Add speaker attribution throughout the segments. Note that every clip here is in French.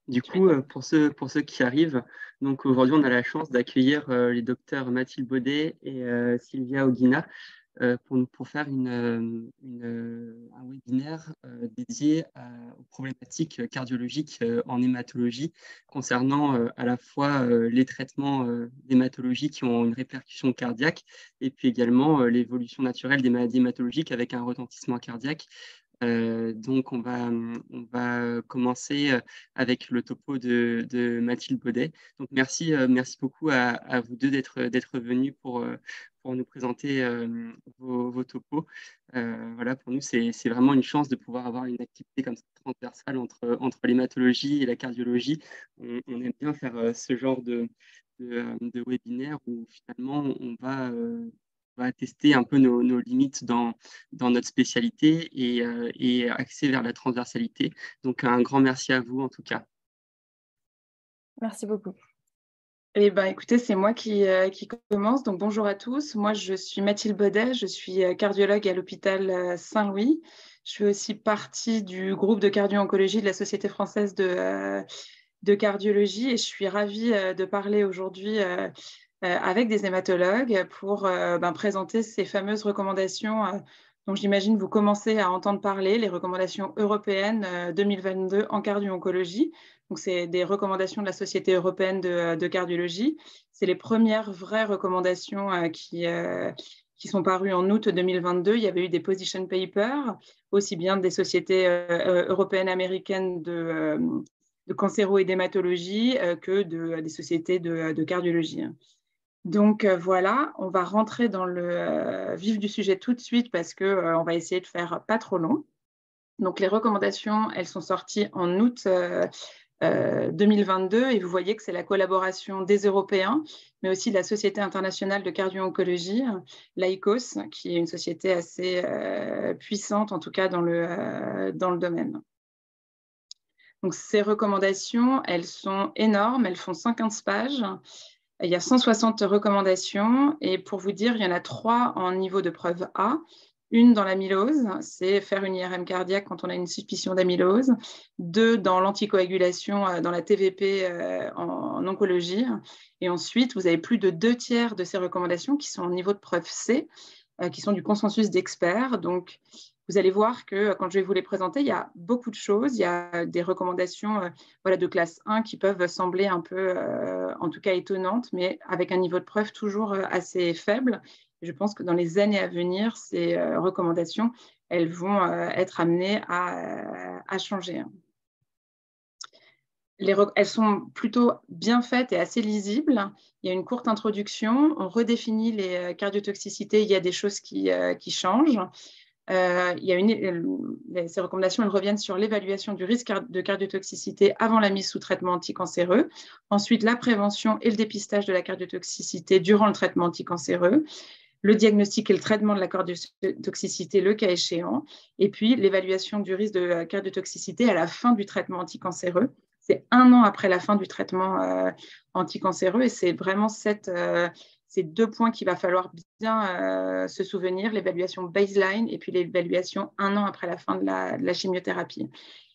Speaker 1: Du coup,
Speaker 2: Super.
Speaker 1: pour ceux qui arrivent, donc aujourd'hui, on a la chance d'accueillir les docteurs Mathilde Baudet et Sylvia Oguina pour faire un webinaire dédié aux problématiques cardiologiques en hématologie concernant à la fois les traitements d'hématologie qui ont une répercussion cardiaque et puis également l'évolution naturelle des maladies hématologiques avec un retentissement cardiaque. Donc, on va commencer avec le topo de Mathilde Baudet. Donc, merci beaucoup à vous deux d'être venus pour nous présenter vos topos. Voilà, pour nous, c'est vraiment une chance de pouvoir avoir une activité comme ça transversale entre l'hématologie et la cardiologie. On aime bien faire ce genre de webinaire où finalement on va tester un peu nos limites dans notre spécialité et axer vers la transversalité. Donc, un grand merci à vous en tout cas.
Speaker 2: Merci beaucoup. Eh ben, écoutez, c'est moi qui commence. Donc, bonjour à tous. Moi, je suis Mathilde Baudet. Je suis cardiologue à l'hôpital Saint-Louis. Je fais aussi partie du groupe de cardio-oncologie de la Société française de cardiologie et je suis ravie de parler aujourd'hui avec des hématologues pour présenter ces fameuses recommandations dont j'imagine vous commencez à entendre parler, les recommandations européennes 2022 en cardio-oncologie. Donc, c'est des recommandations de la Société européenne de cardiologie. C'est les premières vraies recommandations qui sont parues en août 2022. Il y avait eu des position papers, aussi bien des sociétés européennes, américaines de cancéro et d'hématologie que des sociétés de cardiologie. Donc voilà, on va rentrer dans le vif du sujet tout de suite parce qu'on va essayer de faire pas trop long. Donc les recommandations, elles sont sorties en août 2022 et vous voyez que c'est la collaboration des Européens, mais aussi de la Société internationale de cardio-oncologie, l'AICOS, qui est une société assez puissante, en tout cas dans le domaine. Donc ces recommandations, elles sont énormes, elles font 50 pages. Il y a 160 recommandations et pour vous dire, il y en a 3 en niveau de preuve A. Une dans l'amylose, c'est faire une IRM cardiaque quand on a une suspicion d'amylose. 2 dans l'anticoagulation, dans la TVP en oncologie. Et ensuite, vous avez plus de 2 tiers de ces recommandations qui sont en niveau de preuve C, qui sont du consensus d'experts. Donc, vous allez voir que quand je vais vous les présenter, il y a beaucoup de choses. Il y a des recommandations de classe 1 qui peuvent sembler un peu, en tout cas étonnantes, mais avec un niveau de preuve toujours assez faible. Je pense que dans les années à venir, ces recommandations, elles vont être amenées à changer. Elles sont plutôt bien faites et assez lisibles. Il y a une courte introduction. On redéfinit les cardiotoxicités. Il y a des choses qui changent. Ces recommandations elles reviennent sur l'évaluation du risque de cardiotoxicité avant la mise sous traitement anticancéreux. Ensuite, la prévention et le dépistage de la cardiotoxicité durant le traitement anticancéreux. Le diagnostic et le traitement de la cardiotoxicité, le cas échéant. Et puis, l'évaluation du risque de cardiotoxicité à la fin du traitement anticancéreux. C'est 1 an après la fin du traitement anticancéreux et c'est vraiment ces 2 points qu'il va falloir bien se souvenir, l'évaluation baseline et puis l'évaluation 1 an après la fin de la chimiothérapie.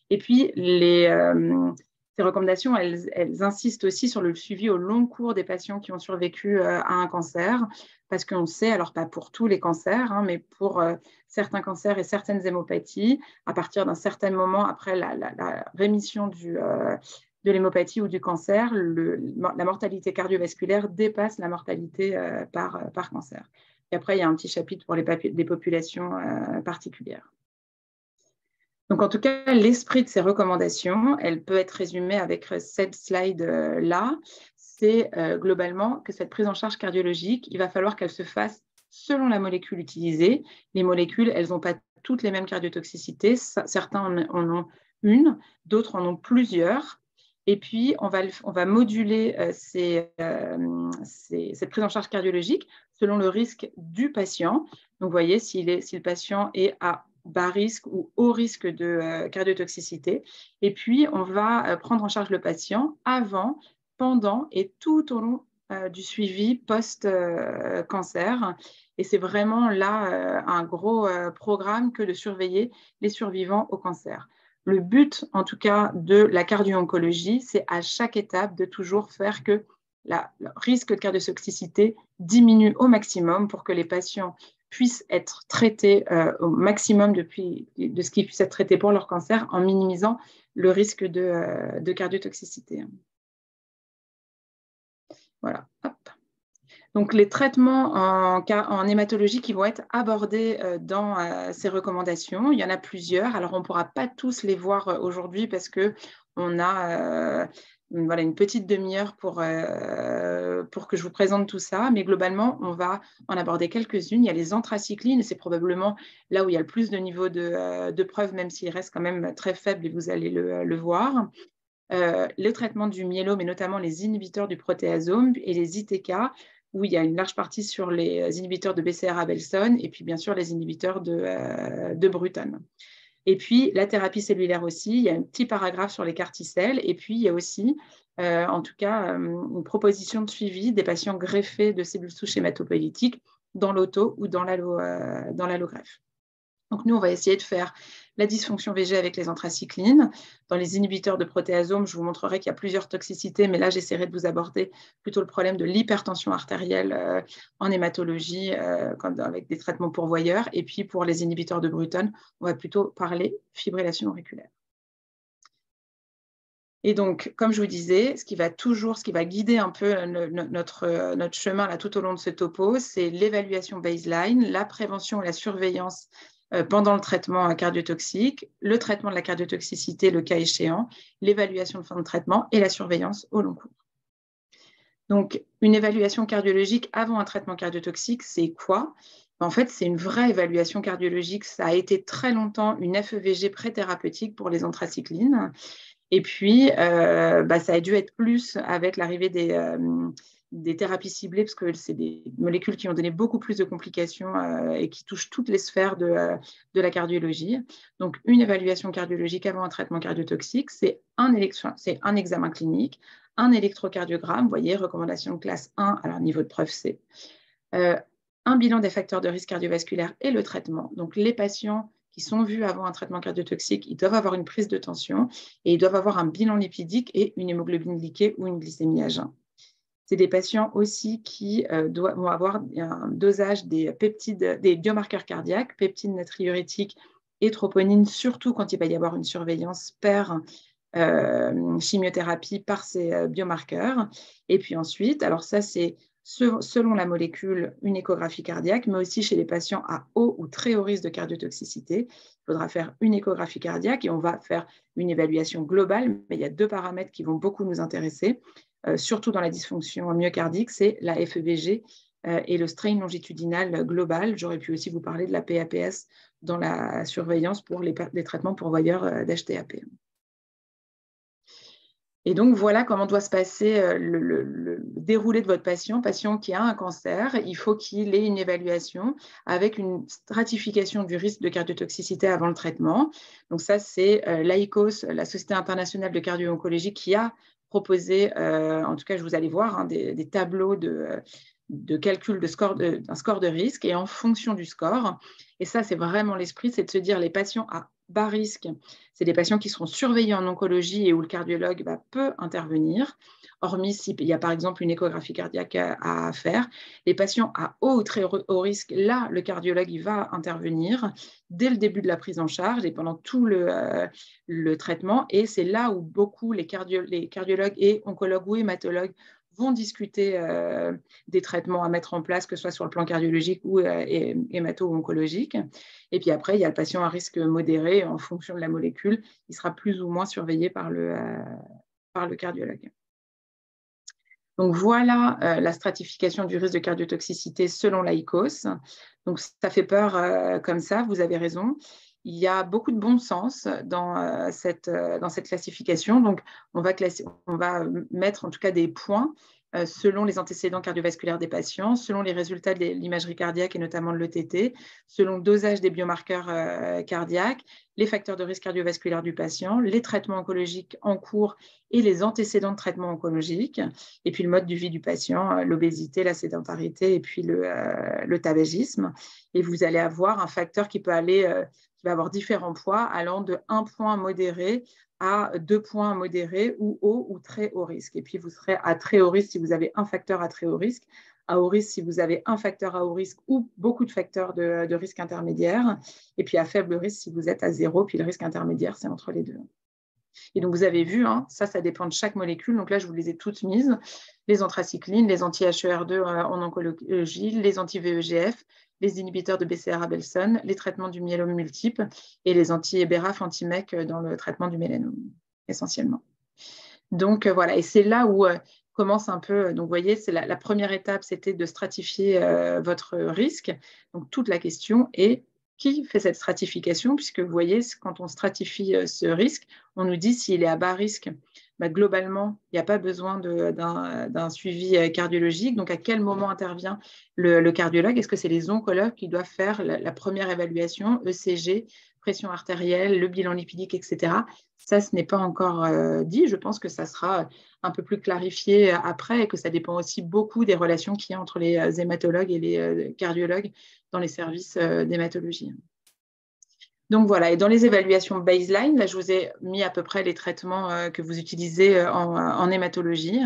Speaker 2: Et puis, ces recommandations, elles insistent aussi sur le suivi au long cours des patients qui ont survécu à un cancer, parce qu'on sait, alors pas pour tous les cancers, hein, mais pour certains cancers et certaines hémopathies, à partir d'un certain moment après la rémission de l'hémopathie ou du cancer, la mortalité cardiovasculaire dépasse la mortalité par cancer. Et après, il y a un petit chapitre pour les populations particulières. Donc, en tout cas, l'esprit de ces recommandations, elle peut être résumée avec cette slide-là. C'est globalement que cette prise en charge cardiologique, il va falloir qu'elle se fasse selon la molécule utilisée. Les molécules, elles n'ont pas toutes les mêmes cardiotoxicités. Certains en ont une, d'autres en ont plusieurs. Et puis, on va moduler cette prise en charge cardiologique selon le risque du patient. Donc, vous voyez, si le patient est à bas risque ou haut risque de cardiotoxicité. Et puis, on va prendre en charge le patient avant, pendant et tout au long du suivi post-cancer. Et c'est vraiment là un gros programme que de surveiller les survivants au cancer. Le but, en tout cas, de la cardio-oncologie, c'est à chaque étape de toujours faire que le risque de cardiotoxicité diminue au maximum pour que les patients puissent être traités au maximum de ce qui puisse être traité pour leur cancer en minimisant le risque de cardiotoxicité. Voilà. Hop. Donc, les traitements en hématologie qui vont être abordés dans ces recommandations, il y en a plusieurs. Alors, on ne pourra pas tous les voir aujourd'hui parce qu'on a voilà, une petite demi-heure pour que je vous présente tout ça. Mais globalement, on va en aborder quelques-unes. Il y a les anthracyclines, c'est probablement là où il y a le plus de niveau de preuve, même s'il reste quand même très faible et vous allez le voir. Le traitement du myélome et notamment les inhibiteurs du protéasome et les ITK, où il y a une large partie sur les inhibiteurs de BCR-Abelson et puis bien sûr les inhibiteurs de Bruton. Et puis la thérapie cellulaire aussi, il y a un petit paragraphe sur les CAR-T-cells et puis il y a aussi, en tout cas, une proposition de suivi des patients greffés de cellules souches hématopoïétiques dans l'auto ou dans l'allogreffe. Donc, nous, on va essayer de faire la dysfonction VG avec les anthracyclines. Dans les inhibiteurs de protéasome, je vous montrerai qu'il y a plusieurs toxicités, mais là, j'essaierai de vous aborder plutôt le problème de l'hypertension artérielle en hématologie avec des traitements pourvoyeurs. Et puis, pour les inhibiteurs de Bruton, on va plutôt parler fibrillation auriculaire. Et donc, comme je vous disais, ce qui va guider un peu notre chemin là, tout au long de ce topo, c'est l'évaluation baseline, la prévention et la surveillance pendant le traitement cardiotoxique, le traitement de la cardiotoxicité, le cas échéant, l'évaluation de fin de traitement et la surveillance au long cours. Donc, une évaluation cardiologique avant un traitement cardiotoxique, c'est quoi? En fait, c'est une vraie évaluation cardiologique. Ça a été très longtemps une FEVG pré-thérapeutique pour les anthracyclines. Et puis, ça a dû être plus avec l'arrivée des thérapies ciblées, parce que c'est des molécules qui ont donné beaucoup plus de complications et qui touchent toutes les sphères de la cardiologie. Donc, une évaluation cardiologique avant un traitement cardiotoxique, c'est un examen clinique, un électrocardiogramme, vous voyez, recommandation de classe 1, alors niveau de preuve C, un bilan des facteurs de risque cardiovasculaire et le traitement. Donc, les patients qui sont vus avant un traitement cardiotoxique, ils doivent avoir une prise de tension et ils doivent avoir un bilan lipidique et une hémoglobine glyquée ou une glycémie à jeun. C'est des patients aussi qui vont avoir un dosage des peptides, des biomarqueurs cardiaques, peptides natriurétiques et troponine, surtout quand il va y avoir une surveillance chimiothérapie par ces biomarqueurs. Et puis ensuite, alors ça c'est selon la molécule, une échographie cardiaque, mais aussi chez les patients à haut ou très haut risque de cardiotoxicité. Il faudra faire une échographie cardiaque et on va faire une évaluation globale, mais il y a deux paramètres qui vont beaucoup nous intéresser, surtout dans la dysfonction myocardique, c'est la FEVG et le strain longitudinal global. J'aurais pu aussi vous parler de la PAPS dans la surveillance pour les traitements pourvoyeurs d'HTAP. Et donc, voilà comment doit se passer le déroulé de votre patient qui a un cancer. Il faut qu'il ait une évaluation avec une stratification du risque de cardiotoxicité avant le traitement. Donc ça, c'est l'AICOS, la Société internationale de cardio-oncologie, qui a proposé, en tout cas, vous allez voir, des tableaux de calcul d'un score de risque et en fonction du score. Et ça, c'est vraiment l'esprit, c'est de se dire les patients à bas risque, c'est des patients qui seront surveillés en oncologie et où le cardiologue peut intervenir, hormis s'il y a par exemple une échographie cardiaque à faire. Les patients à haut ou très haut risque, là, le cardiologue il va intervenir dès le début de la prise en charge et pendant tout le traitement. Et c'est là où beaucoup les cardiologues et oncologues ou hématologues vont discuter des traitements à mettre en place, que ce soit sur le plan cardiologique ou hémato-oncologique. Et puis après, il y a le patient à risque modéré. En fonction de la molécule, il sera plus ou moins surveillé par le cardiologue. Donc voilà la stratification du risque de cardiotoxicité selon l'AICOS. Donc ça fait peur comme ça, vous avez raison. Il y a beaucoup de bon sens dans cette classification. Donc, on va mettre en tout cas des points selon les antécédents cardiovasculaires des patients, selon les résultats de l'imagerie cardiaque et notamment de l'ETT, selon le dosage des biomarqueurs cardiaques, les facteurs de risque cardiovasculaire du patient, les traitements oncologiques en cours et les antécédents de traitement oncologique, et puis le mode de vie du patient, l'obésité, la sédentarité et puis le tabagisme. Et vous allez avoir un facteur qui peut aller qui va avoir différents poids allant de 1 point modéré à 2 points modérés ou haut ou très haut risque. Et puis, vous serez à très haut risque si vous avez un facteur à très haut risque, à haut risque si vous avez un facteur à haut risque ou beaucoup de facteurs de risque intermédiaire, et puis à faible risque si vous êtes à 0, puis le risque intermédiaire, c'est entre les deux. Et donc, vous avez vu, hein, ça dépend de chaque molécule. Donc là, je vous les ai toutes mises. Les anthracyclines, les anti-HER2 en oncologie, les anti-VEGF, les inhibiteurs de BCR-ABelson, les traitements du myélome multiple et les anti-BRAF, anti-MEK dans le traitement du mélanome, essentiellement. Donc, voilà. Et c'est là où commence un peu… Donc, vous voyez, c'est la première étape, c'était de stratifier votre risque. Donc, toute la question est… Qui fait cette stratification? Puisque vous voyez, quand on stratifie ce risque, on nous dit s'il est à bas risque, bah, globalement, il n'y a pas besoin d'un suivi cardiologique. Donc, à quel moment intervient le cardiologue? Est-ce que c'est les oncologues qui doivent faire la première évaluation, ECG, pression artérielle, le bilan lipidique, etc. Ça, ce n'est pas encore dit. Je pense que ça sera un peu plus clarifié après et que ça dépend aussi beaucoup des relations qu'il y a entre les hématologues et les cardiologues dans les services d'hématologie. Donc voilà, et dans les évaluations baseline, là je vous ai mis à peu près les traitements que vous utilisez en hématologie.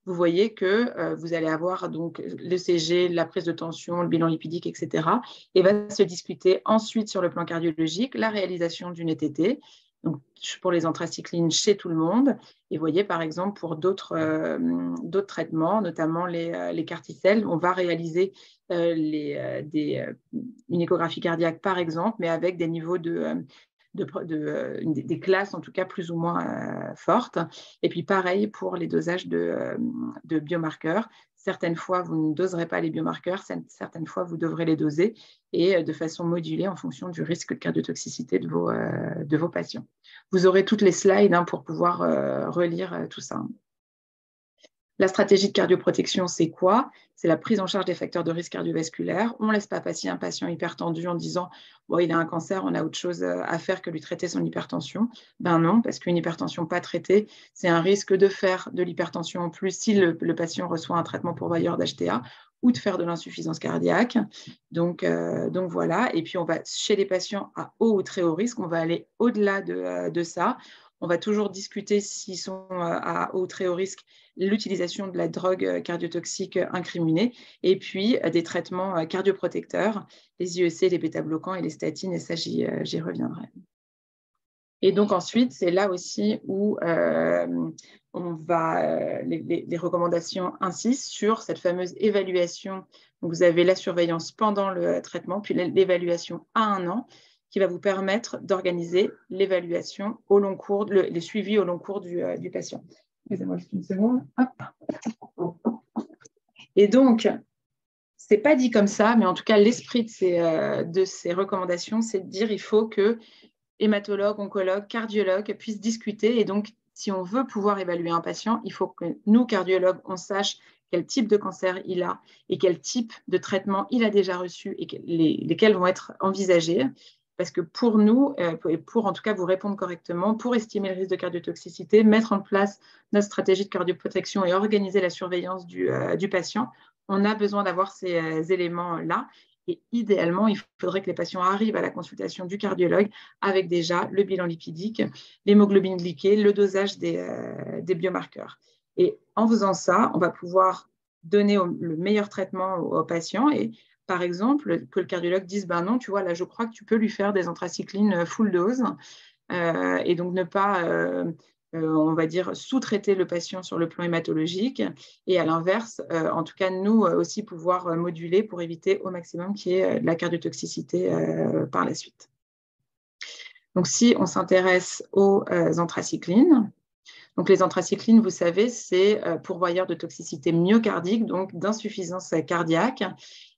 Speaker 2: Vous voyez que vous allez avoir donc l'ECG, la prise de tension, le bilan lipidique, etc. Et va se discuter ensuite sur le plan cardiologique la réalisation d'une ETT, donc pour les anthracyclines chez tout le monde. Et vous voyez par exemple pour d'autres traitements, notamment les carticelles, on va réaliser une échographie cardiaque par exemple, mais avec des niveaux des classes en tout cas plus ou moins fortes. Et puis pareil pour les dosages de biomarqueurs. Certaines fois, vous ne doserez pas les biomarqueurs, certaines fois, vous devrez les doser et de façon modulée en fonction du risque de cardiotoxicité de vos patients. Vous aurez toutes les slides pour pouvoir relire tout ça. La stratégie de cardioprotection, c'est quoi? C'est la prise en charge des facteurs de risque cardiovasculaire. On ne laisse pas passer un patient hypertendu en disant bon, il a un cancer, on a autre chose à faire que lui traiter son hypertension. Ben non, parce qu'une hypertension pas traitée, c'est un risque de faire de l'hypertension en plus si le patient reçoit un traitement pourvoyeur d'HTA ou de faire de l'insuffisance cardiaque. Donc voilà. Et puis, on va, chez les patients à haut ou très haut risque, on va aller au-delà de ça. On va toujours discuter s'ils sont à haut ou très haut risque, l'utilisation de la drogue cardiotoxique incriminée et puis des traitements cardioprotecteurs, les IEC, les bêta-bloquants et les statines, et ça, j'y reviendrai. Et donc ensuite, c'est là aussi où on va, les recommandations insistent sur cette fameuse évaluation. Donc, vous avez la surveillance pendant le traitement, puis l'évaluation à 1 an, qui va vous permettre d'organiser l'évaluation au long cours, les suivis au long cours du patient. Excusez-moi juste une seconde. Hop. Et donc, ce n'est pas dit comme ça, mais en tout cas, l'esprit de ces recommandations, c'est de dire qu'il faut que hématologues, oncologues, cardiologues puissent discuter. Et donc, si on veut pouvoir évaluer un patient, il faut que nous, cardiologues, on sache quel type de cancer il a et quel type de traitement il a déjà reçu et lesquels vont être envisagés. Parce que pour nous, et pour en tout cas vous répondre correctement, pour estimer le risque de cardiotoxicité, mettre en place notre stratégie de cardioprotection et organiser la surveillance du patient, on a besoin d'avoir ces éléments-là. Et idéalement, il faudrait que les patients arrivent à la consultation du cardiologue avec déjà le bilan lipidique, l'hémoglobine glyquée, le dosage des biomarqueurs. Et en faisant ça, on va pouvoir donner le meilleur traitement aux patients et par exemple, que le cardiologue dise ben non, tu vois, là, je crois que tu peux lui faire des anthracyclines full dose et donc ne pas, on va dire, sous-traiter le patient sur le plan hématologique et à l'inverse, en tout cas, nous aussi pouvoir moduler pour éviter au maximum qu'il y ait de la cardiotoxicité par la suite. Donc, si on s'intéresse aux anthracyclines, donc les anthracyclines, vous savez, c'est pourvoyeur de toxicité myocardique, donc d'insuffisance cardiaque.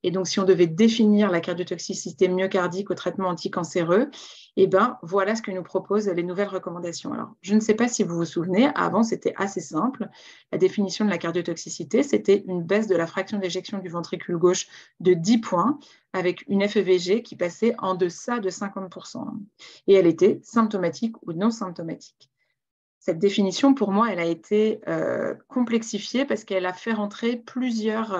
Speaker 2: Et donc, si on devait définir la cardiotoxicité myocardique au traitement anticancéreux, eh ben, voilà ce que nous proposent les nouvelles recommandations. Alors, je ne sais pas si vous vous souvenez, avant, c'était assez simple. La définition de la cardiotoxicité, c'était une baisse de la fraction d'éjection du ventricule gauche de 10 points avec une FEVG qui passait en deçà de 50%. Et elle était symptomatique ou non symptomatique. Cette définition, pour moi, elle a été complexifiée parce qu'elle a fait rentrer plusieurs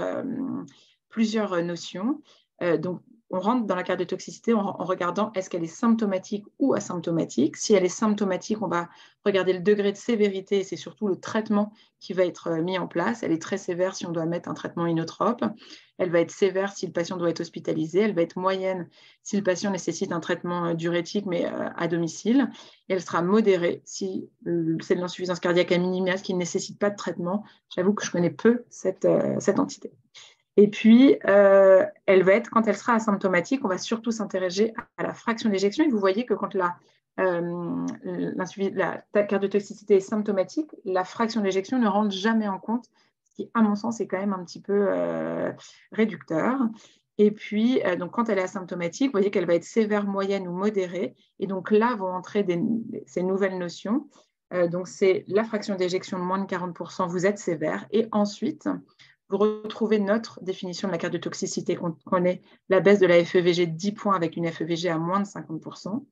Speaker 2: notions. Donc, on rentre dans la cardiotoxicité en regardant est-ce qu'elle est symptomatique ou asymptomatique. Si elle est symptomatique, on va regarder le degré de sévérité, et c'est surtout le traitement qui va être mis en place. Elle est très sévère si on doit mettre un traitement inotrope. Elle va être sévère si le patient doit être hospitalisé. Elle va être moyenne si le patient nécessite un traitement diurétique, mais à domicile. Et elle sera modérée si c'est de l'insuffisance cardiaque à minima qui ne nécessite pas de traitement. J'avoue que je connais peu cette entité. Et puis, elle va être, quand elle sera asymptomatique, on va surtout s'intéresser à la fraction d'éjection. Et vous voyez que quand la cardiotoxicité est symptomatique, la fraction d'éjection ne rentre jamais en compte, ce qui, à mon sens, est quand même un petit peu réducteur. Et puis, donc, quand elle est asymptomatique, vous voyez qu'elle va être sévère, moyenne ou modérée. Et donc là vont entrer ces nouvelles notions. Donc, c'est la fraction d'éjection de moins de 40%, vous êtes sévère. Et ensuite, vous retrouvez notre définition de la cardiotoxicité qu'on connaît, la baisse de la FEVG de 10 points avec une FEVG à moins de 50%,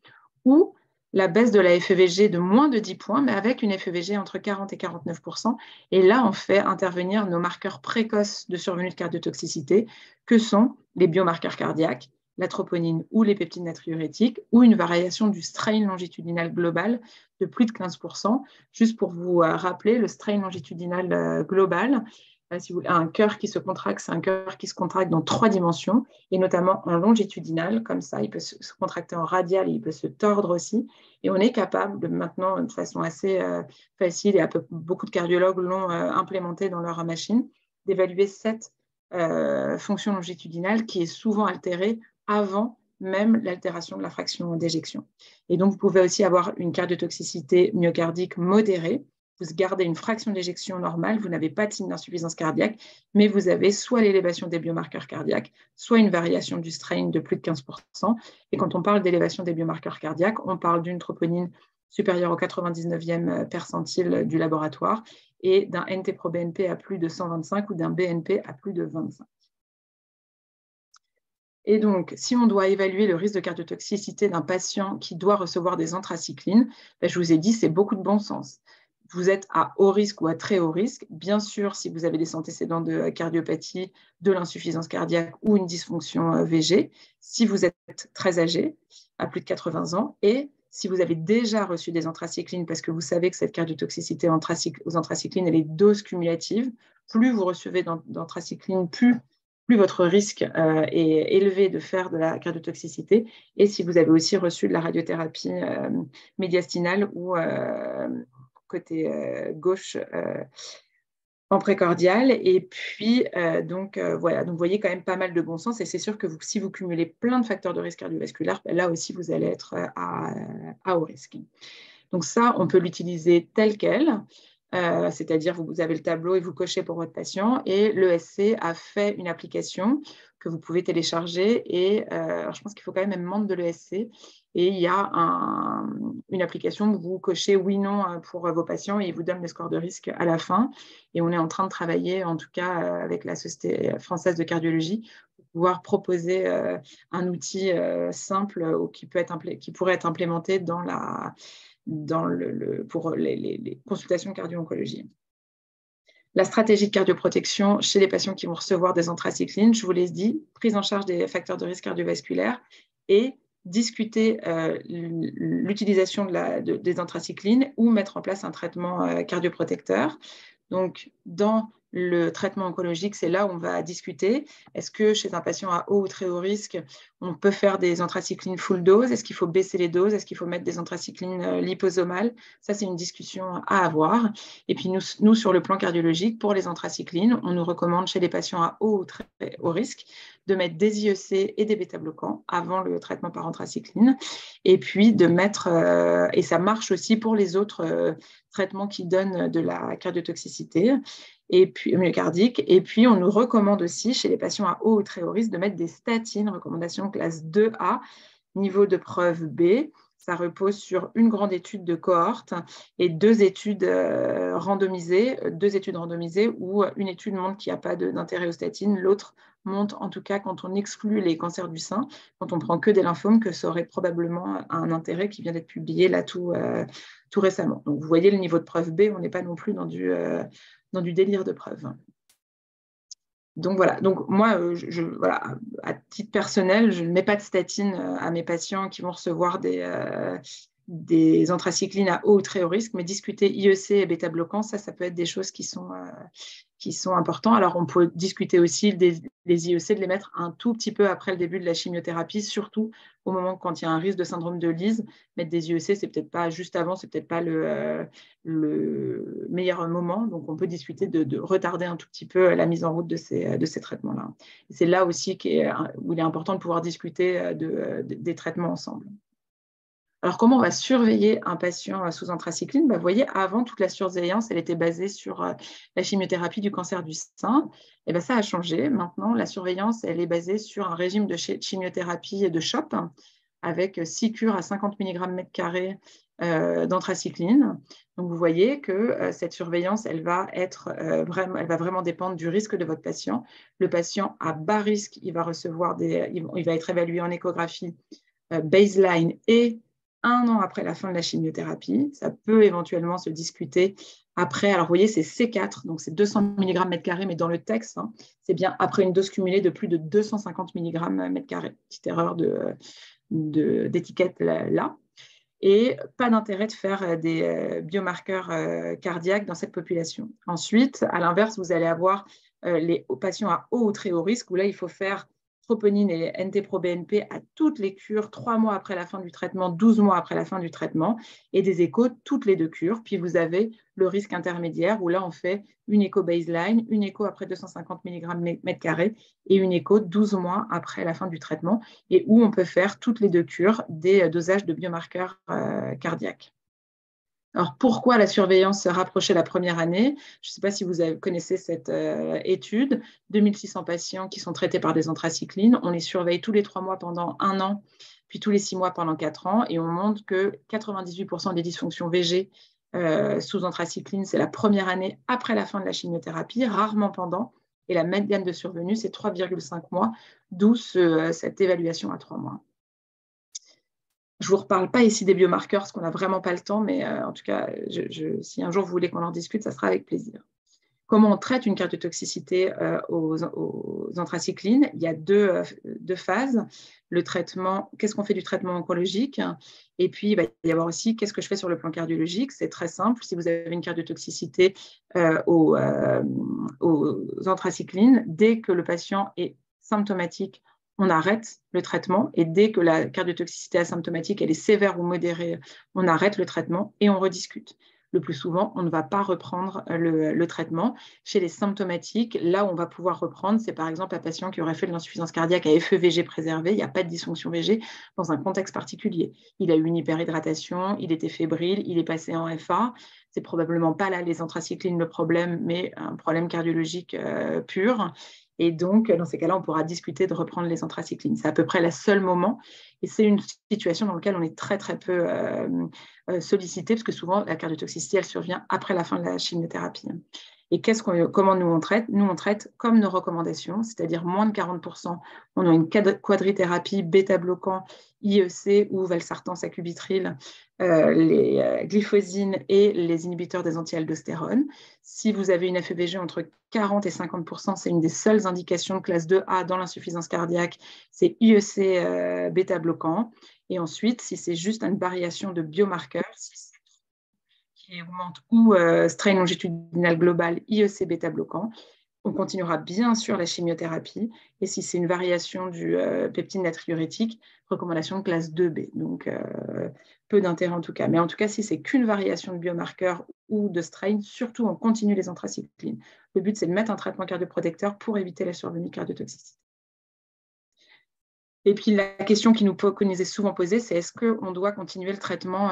Speaker 2: ou la baisse de la FEVG de moins de 10 points, mais avec une FEVG entre 40 et 49%. Et là, on fait intervenir nos marqueurs précoces de survenue de cardiotoxicité, que sont les biomarqueurs cardiaques, la troponine ou les peptides natriurétiques, ou une variation du strain longitudinal global de plus de 15%. Juste pour vous rappeler, le strain longitudinal global, si vous voulez, un cœur qui se contracte, c'est un cœur qui se contracte dans 3 dimensions, et notamment en longitudinal, comme ça, il peut se contracter en radial, et il peut se tordre aussi. Et on est capable de maintenant, de façon assez facile, et beaucoup de cardiologues l'ont implémenté dans leur machine, d'évaluer cette fonction longitudinale qui est souvent altérée avant même l'altération de la fraction d'éjection. Et donc, vous pouvez aussi avoir une cardiotoxicité myocardique modérée. Vous gardez une fraction d'éjection normale, vous n'avez pas de signe d'insuffisance cardiaque, mais vous avez soit l'élévation des biomarqueurs cardiaques, soit une variation du strain de plus de 15%. Et quand on parle d'élévation des biomarqueurs cardiaques, on parle d'une troponine supérieure au 99e percentile du laboratoire et d'un NT-proBNP à plus de 125 ou d'un BNP à plus de 25. Et donc, si on doit évaluer le risque de cardiotoxicité d'un patient qui doit recevoir des anthracyclines, je vous ai dit, c'est beaucoup de bon sens. Vous êtes à haut risque ou à très haut risque. Bien sûr, si vous avez des antécédents de cardiopathie, de l'insuffisance cardiaque ou une dysfonction VG, si vous êtes très âgé, à plus de 80 ans, et si vous avez déjà reçu des anthracyclines, parce que vous savez que cette cardiotoxicité aux anthracyclines, elle est dose cumulative, plus vous recevez d'anthracyclines, plus votre risque est élevé de faire de la cardiotoxicité, et si vous avez aussi reçu de la radiothérapie médiastinale ou côté gauche en précordial. Et puis, voilà, donc vous voyez quand même pas mal de bon sens, et c'est sûr que si vous cumulez plein de facteurs de risque cardiovasculaire, là aussi, vous allez être à haut risque. Donc ça, on peut l'utiliser tel quel. C'est-à-dire vous avez le tableau et vous cochez pour votre patient, et l'ESC a fait une application que vous pouvez télécharger, et alors je pense qu'il faut quand même être membre de l'ESC, et il y a une application où vous cochez oui, non pour vos patients, et il vous donne le score de risque à la fin, et on est en train de travailler, en tout cas avec la Société française de cardiologie, pour pouvoir proposer un outil simple qui pourrait être implémenté pour les consultations de cardio-oncologie. La stratégie de cardioprotection chez les patients qui vont recevoir des anthracyclines, je vous l'ai dit, prise en charge des facteurs de risque cardiovasculaire et discuter l'utilisation des anthracyclines ou mettre en place un traitement cardioprotecteur. Donc, dans le traitement oncologique, c'est là où on va discuter. Est-ce que chez un patient à haut ou très haut risque, on peut faire des anthracyclines full dose? Est-ce qu'il faut baisser les doses? Est-ce qu'il faut mettre des anthracyclines liposomales? Ça, c'est une discussion à avoir. Et puis, nous, sur le plan cardiologique, pour les anthracyclines, on nous recommande chez les patients à haut ou très haut risque de mettre des IEC et des bêta-bloquants avant le traitement par anthracycline. Et puis, de mettre, et ça marche aussi pour les autres traitements qui donnent de la cardiotoxicité, et puis myocardique. Et puis, on nous recommande aussi, chez les patients à haut ou très haut risque, de mettre des statines, recommandation classe 2A, niveau de preuve B. Ça repose sur une grande étude de cohorte et deux études randomisées où une étude montre qu'il n'y a pas d'intérêt aux statines, l'autre montre, en tout cas, quand on exclut les cancers du sein, quand on prend que des lymphomes, que ça aurait probablement un intérêt qui vient d'être publié là tout récemment. Donc, vous voyez le niveau de preuve B, on n'est pas non plus dans du délire de preuve. Donc voilà, donc moi, voilà, à titre personnel, je ne mets pas de statine à mes patients qui vont recevoir des anthracyclines à haut ou très haut risque, mais discuter IEC et bêta-bloquants, ça peut être des choses qui sont importantes. Alors, on peut discuter aussi les IEC, de les mettre un tout petit peu après le début de la chimiothérapie, surtout au moment quand il y a un risque de syndrome de Lise. Mettre des IEC, c'est peut-être pas juste avant, c'est peut-être pas le meilleur moment. Donc, on peut discuter de retarder un tout petit peu la mise en route de ces traitements-là. C'est là aussi où il est important de pouvoir discuter des traitements ensemble. Alors, comment on va surveiller un patient sous anthracycline? Vous voyez, avant, toute la surveillance, elle était basée sur la chimiothérapie du cancer du sein. Et ça a changé. Maintenant, la surveillance, elle est basée sur un régime de chimiothérapie et de CHOP avec 6 cures à 50 mg/m² d'anthracycline. Donc, vous voyez que cette surveillance, elle va vraiment dépendre du risque de votre patient. Le patient à bas risque, il va être évalué en échographie baseline et 1 an après la fin de la chimiothérapie. Ça peut éventuellement se discuter après. Alors, vous voyez, c'est C4, donc c'est 200 mg/m², mais dans le texte, c'est bien après une dose cumulée de plus de 250 mg/m². Petite erreur d'étiquette là. Et pas d'intérêt de faire des biomarqueurs cardiaques dans cette population. Ensuite, à l'inverse, vous allez avoir les patients à haut ou très haut risque, où là, il faut faire troponine et NT-proBNP à toutes les cures, 3 mois après la fin du traitement, 12 mois après la fin du traitement, et des échos toutes les 2 cures. Puis vous avez le risque intermédiaire, où là, on fait une écho baseline, une écho après 250 mg/m² et une écho 12 mois après la fin du traitement, et où on peut faire toutes les 2 cures des dosages de biomarqueurs cardiaques. Alors, pourquoi la surveillance rapprochée la première année? Je ne sais pas si vous connaissez cette étude. 2600 patients qui sont traités par des anthracyclines. On les surveille tous les 3 mois pendant 1 an, puis tous les 6 mois pendant 4 ans. Et on montre que 98% des dysfonctions VG sous anthracycline, c'est la première année après la fin de la chimiothérapie, rarement pendant. Et la médiane de survenue, c'est 3,5 mois, d'où cette évaluation à 3 mois. Je ne vous reparle pas ici des biomarqueurs, parce qu'on n'a vraiment pas le temps, mais en tout cas, si un jour vous voulez qu'on en discute, ça sera avec plaisir. Comment on traite une cardiotoxicité aux anthracyclines? Il y a deux phases. Le traitement, qu'est-ce qu'on fait du traitement oncologique? Et puis, il va y avoir aussi, qu'est-ce que je fais sur le plan cardiologique? C'est très simple. Si vous avez une cardiotoxicité aux anthracyclines, dès que le patient est symptomatique, on arrête le traitement, et dès que la cardiotoxicité asymptomatique elle est sévère ou modérée, on arrête le traitement et on rediscute. Le plus souvent, on ne va pas reprendre le traitement. Chez les symptomatiques, là où on va pouvoir reprendre, c'est par exemple un patient qui aurait fait de l'insuffisance cardiaque à FEVG préservé, il n'y a pas de dysfonction VG dans un contexte particulier. Il a eu une hyperhydratation, il était fébrile, il est passé en FA. C'est probablement pas là les anthracyclines le problème, mais un problème cardiologique pur. Et donc, dans ces cas-là, on pourra discuter de reprendre les anthracyclines. C'est à peu près le seul moment. Et c'est une situation dans laquelle on est très, très peu sollicité, parce que souvent, la cardiotoxicité, elle survient après la fin de la chimiothérapie. Et comment nous on traite? Nous, on traite comme nos recommandations, c'est-à-dire moins de 40%. On a une quadrithérapie bêta-bloquant, IEC ou valsartan sacubitril, les glyphosines et les inhibiteurs des anti-aldostérone. Si vous avez une FEVG entre 40 et 50%, c'est une des seules indications de classe 2A dans l'insuffisance cardiaque, c'est IEC bêta-bloquant. Et ensuite, si c'est juste une variation de biomarqueurs, qui augmente ou strain longitudinal global, IEC bêta-bloquant, on continuera bien sûr la chimiothérapie. Et si c'est une variation du peptide natriurétique, recommandation de classe 2B. Donc, peu d'intérêt en tout cas. Mais en tout cas, si c'est qu'une variation de biomarqueur ou de strain, surtout on continue les anthracyclines. Le but, c'est de mettre un traitement cardioprotecteur pour éviter la survenue cardiotoxicité. Et puis la question qui nous est souvent posée, c'est est-ce qu'on doit continuer le traitement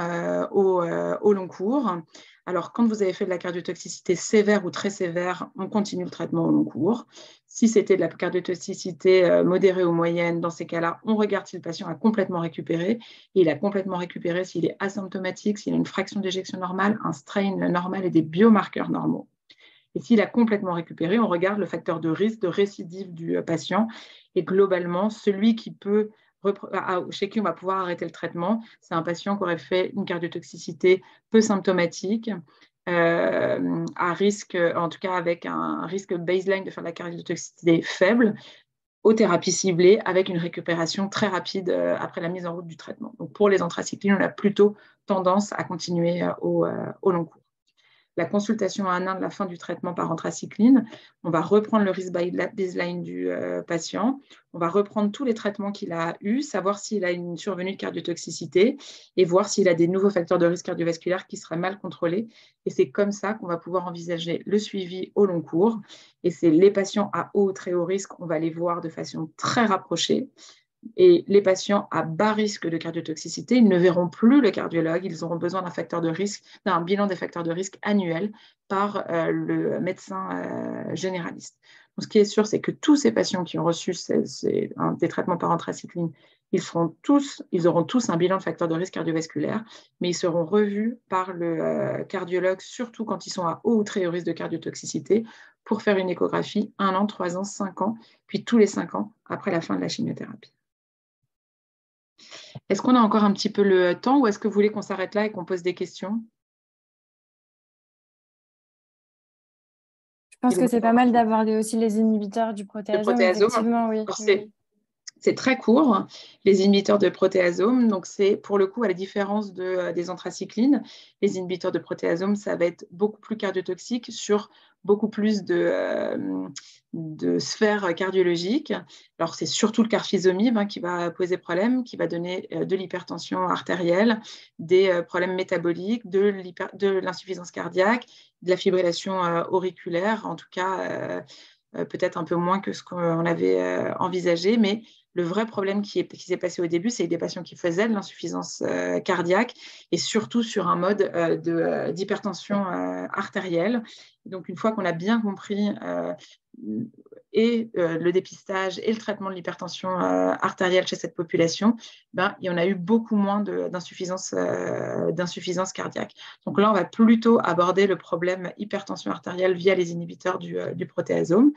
Speaker 2: au long cours? Alors, quand vous avez fait de la cardiotoxicité sévère ou très sévère, on continue le traitement au long cours. Si c'était de la cardiotoxicité modérée ou moyenne, dans ces cas-là, on regarde si le patient a complètement récupéré. Et il a complètement récupéré s'il est asymptomatique, s'il a une fraction d'éjection normale, un strain normal et des biomarqueurs normaux. Et s'il a complètement récupéré, on regarde le facteur de risque de récidive du patient. Et globalement, celui chez qui on va pouvoir arrêter le traitement, c'est un patient qui aurait fait une cardiotoxicité peu symptomatique, à risque, en tout cas avec un risque baseline de faire de la cardiotoxicité faible, aux thérapies ciblées avec une récupération très rapide après la mise en route du traitement. Donc pour les anthracyclines, on a plutôt tendance à continuer au long cours. La consultation à 1 an de la fin du traitement par anthracycline, on va reprendre le risk baseline du patient, on va reprendre tous les traitements qu'il a eus, savoir s'il a une survenue de cardiotoxicité et voir s'il a des nouveaux facteurs de risque cardiovasculaire qui seraient mal contrôlés. Et c'est comme ça qu'on va pouvoir envisager le suivi au long cours. Et c'est les patients à haut ou très haut risque, on va les voir de façon très rapprochée. Et les patients à bas risque de cardiotoxicité, ils ne verront plus le cardiologue, ils auront besoin d'un bilan des facteurs de risque annuel par le médecin généraliste. Donc, ce qui est sûr, c'est que tous ces patients qui ont reçu des traitements par anthracycline, ils auront tous un bilan de facteurs de risque cardiovasculaire, mais ils seront revus par le cardiologue, surtout quand ils sont à haut ou très haut risque de cardiotoxicité, pour faire une échographie 1 an, 3 ans, 5 ans, puis tous les 5 ans après la fin de la chimiothérapie. Est-ce qu'on a encore un petit peu le temps ou est-ce que vous voulez qu'on s'arrête là et qu'on pose des questions?
Speaker 3: Je pense que c'est pas mal d'aborder aussi les inhibiteurs du protéasome. Effectivement, oui.
Speaker 2: C'est très court, les inhibiteurs de protéasome. Donc, c'est pour le coup, à la différence des anthracyclines, les inhibiteurs de protéasome, ça va être beaucoup plus cardiotoxique sur beaucoup plus de sphères cardiologiques. Alors, c'est surtout le carfilzomib qui va poser problème, qui va donner de l'hypertension artérielle, des problèmes métaboliques, de l'insuffisance cardiaque, de la fibrillation auriculaire, en tout cas, peut-être un peu moins que ce qu'on avait envisagé, mais le vrai problème qui s'est passé au début, c'est des patients qui faisaient de l'insuffisance cardiaque et surtout sur un mode d'hypertension artérielle. Donc, une fois qu'on a bien compris le dépistage et le traitement de l'hypertension artérielle chez cette population, il y en a eu beaucoup moins d'insuffisance cardiaque. Donc là, on va plutôt aborder le problème hypertension artérielle via les inhibiteurs du protéasome.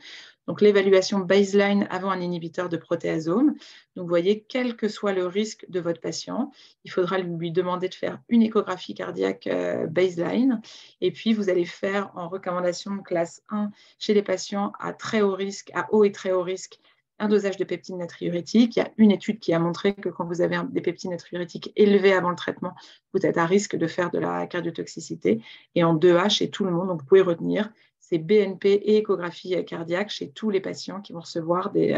Speaker 2: Donc, l'évaluation baseline avant un inhibiteur de protéasome. Donc, vous voyez, quel que soit le risque de votre patient, il faudra lui demander de faire une échographie cardiaque baseline. Et puis, vous allez faire en recommandation de classe 1 chez les patients à très haut risque, à haut et très haut risque, un dosage de peptide natriurétique. Il y a une étude qui a montré que quand vous avez des peptides natriurétiques élevés avant le traitement, vous êtes à risque de faire de la cardiotoxicité. Et en 2A chez tout le monde, donc vous pouvez retenir, c'est BNP et échographie cardiaque chez tous les patients qui vont recevoir des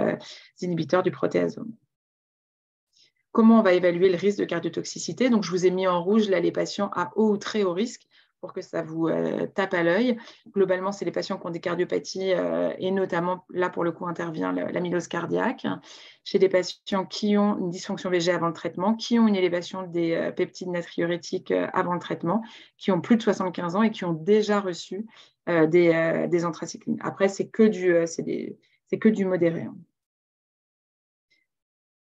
Speaker 2: inhibiteurs du protéasome. Comment on va évaluer le risque de cardiotoxicité? Donc, je vous ai mis en rouge là les patients à haut ou très haut risque pour que ça vous tape à l'œil. Globalement, c'est les patients qui ont des cardiopathies et notamment, là, pour le coup, intervient l'amylose cardiaque. Chez des patients qui ont une dysfonction VG avant le traitement, qui ont une élévation des peptides natriurétiques avant le traitement, qui ont plus de 75 ans et qui ont déjà reçu des anthracyclines. Après, c'est que du modéré.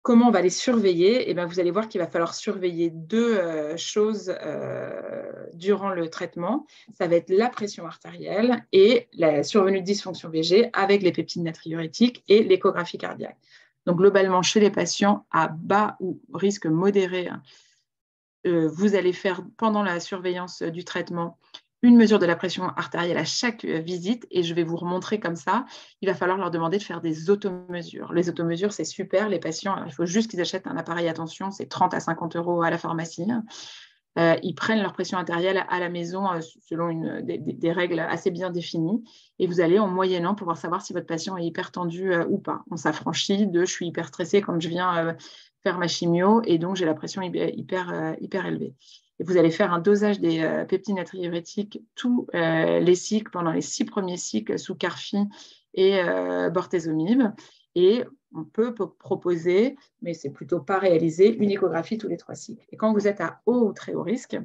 Speaker 2: Comment on va les surveiller? Vous allez voir qu'il va falloir surveiller deux choses durant le traitement. Ça va être la pression artérielle et la survenue de dysfonction VG avec les peptides natriurétiques et l'échographie cardiaque. Donc, globalement, chez les patients à bas ou risque modéré, vous allez faire pendant la surveillance du traitement une mesure de la pression artérielle à chaque visite et je vais vous remontrer comme ça. Il va falloir leur demander de faire des automesures. Les automesures, c'est super. Les patients, il faut juste qu'ils achètent un appareil à tension, c'est 30 à 50 € à la pharmacie. Ils prennent leur pression artérielle à la maison selon des règles assez bien définies et vous allez en moyennant pouvoir savoir si votre patient est hyper tendu ou pas. On s'affranchit de « je suis hyper stressée quand je viens faire ma chimio et donc j'ai la pression hyper élevée ». Et vous allez faire un dosage des peptides natriurétiques tous les cycles, pendant les 6 premiers cycles sous Carfi et bortezomib. Et on peut proposer, mais c'est plutôt pas réalisé, une échographie tous les 3 cycles. Et quand vous êtes à haut ou très haut risque,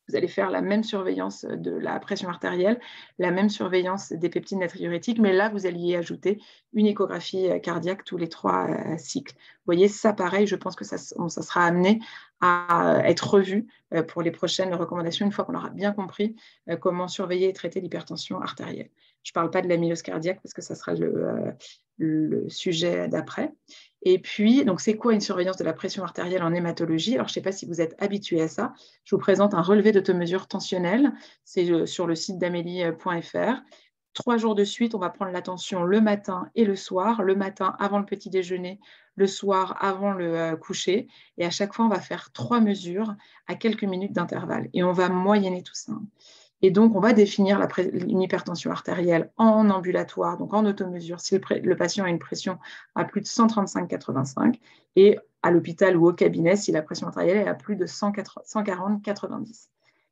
Speaker 2: vous allez faire la même surveillance de la pression artérielle, la même surveillance des peptides natriurétiques, mais là, vous alliez ajouter une échographie cardiaque tous les 3 cycles. Vous voyez, ça, pareil, je pense que ça sera amené à être revu pour les prochaines recommandations, une fois qu'on aura bien compris comment surveiller et traiter l'hypertension artérielle. Je ne parle pas de l'amylose cardiaque parce que ça sera le sujet d'après. Et puis, donc c'est quoi une surveillance de la pression artérielle en hématologie? Alors, je ne sais pas si vous êtes habitué à ça. Je vous présente un relevé d'automesure tensionnelle. C'est sur le site d'amélie.fr. 3 jours de suite, on va prendre la tension le matin et le soir. Le matin avant le petit déjeuner, le soir avant le coucher. Et à chaque fois, on va faire 3 mesures à quelques minutes d'intervalle. Et on va moyenner tout ça. Et donc, on va définir une hypertension artérielle en ambulatoire, donc en automesure, si le patient a une pression à plus de 135-85, et à l'hôpital ou au cabinet, si la pression artérielle est à plus de 140-90.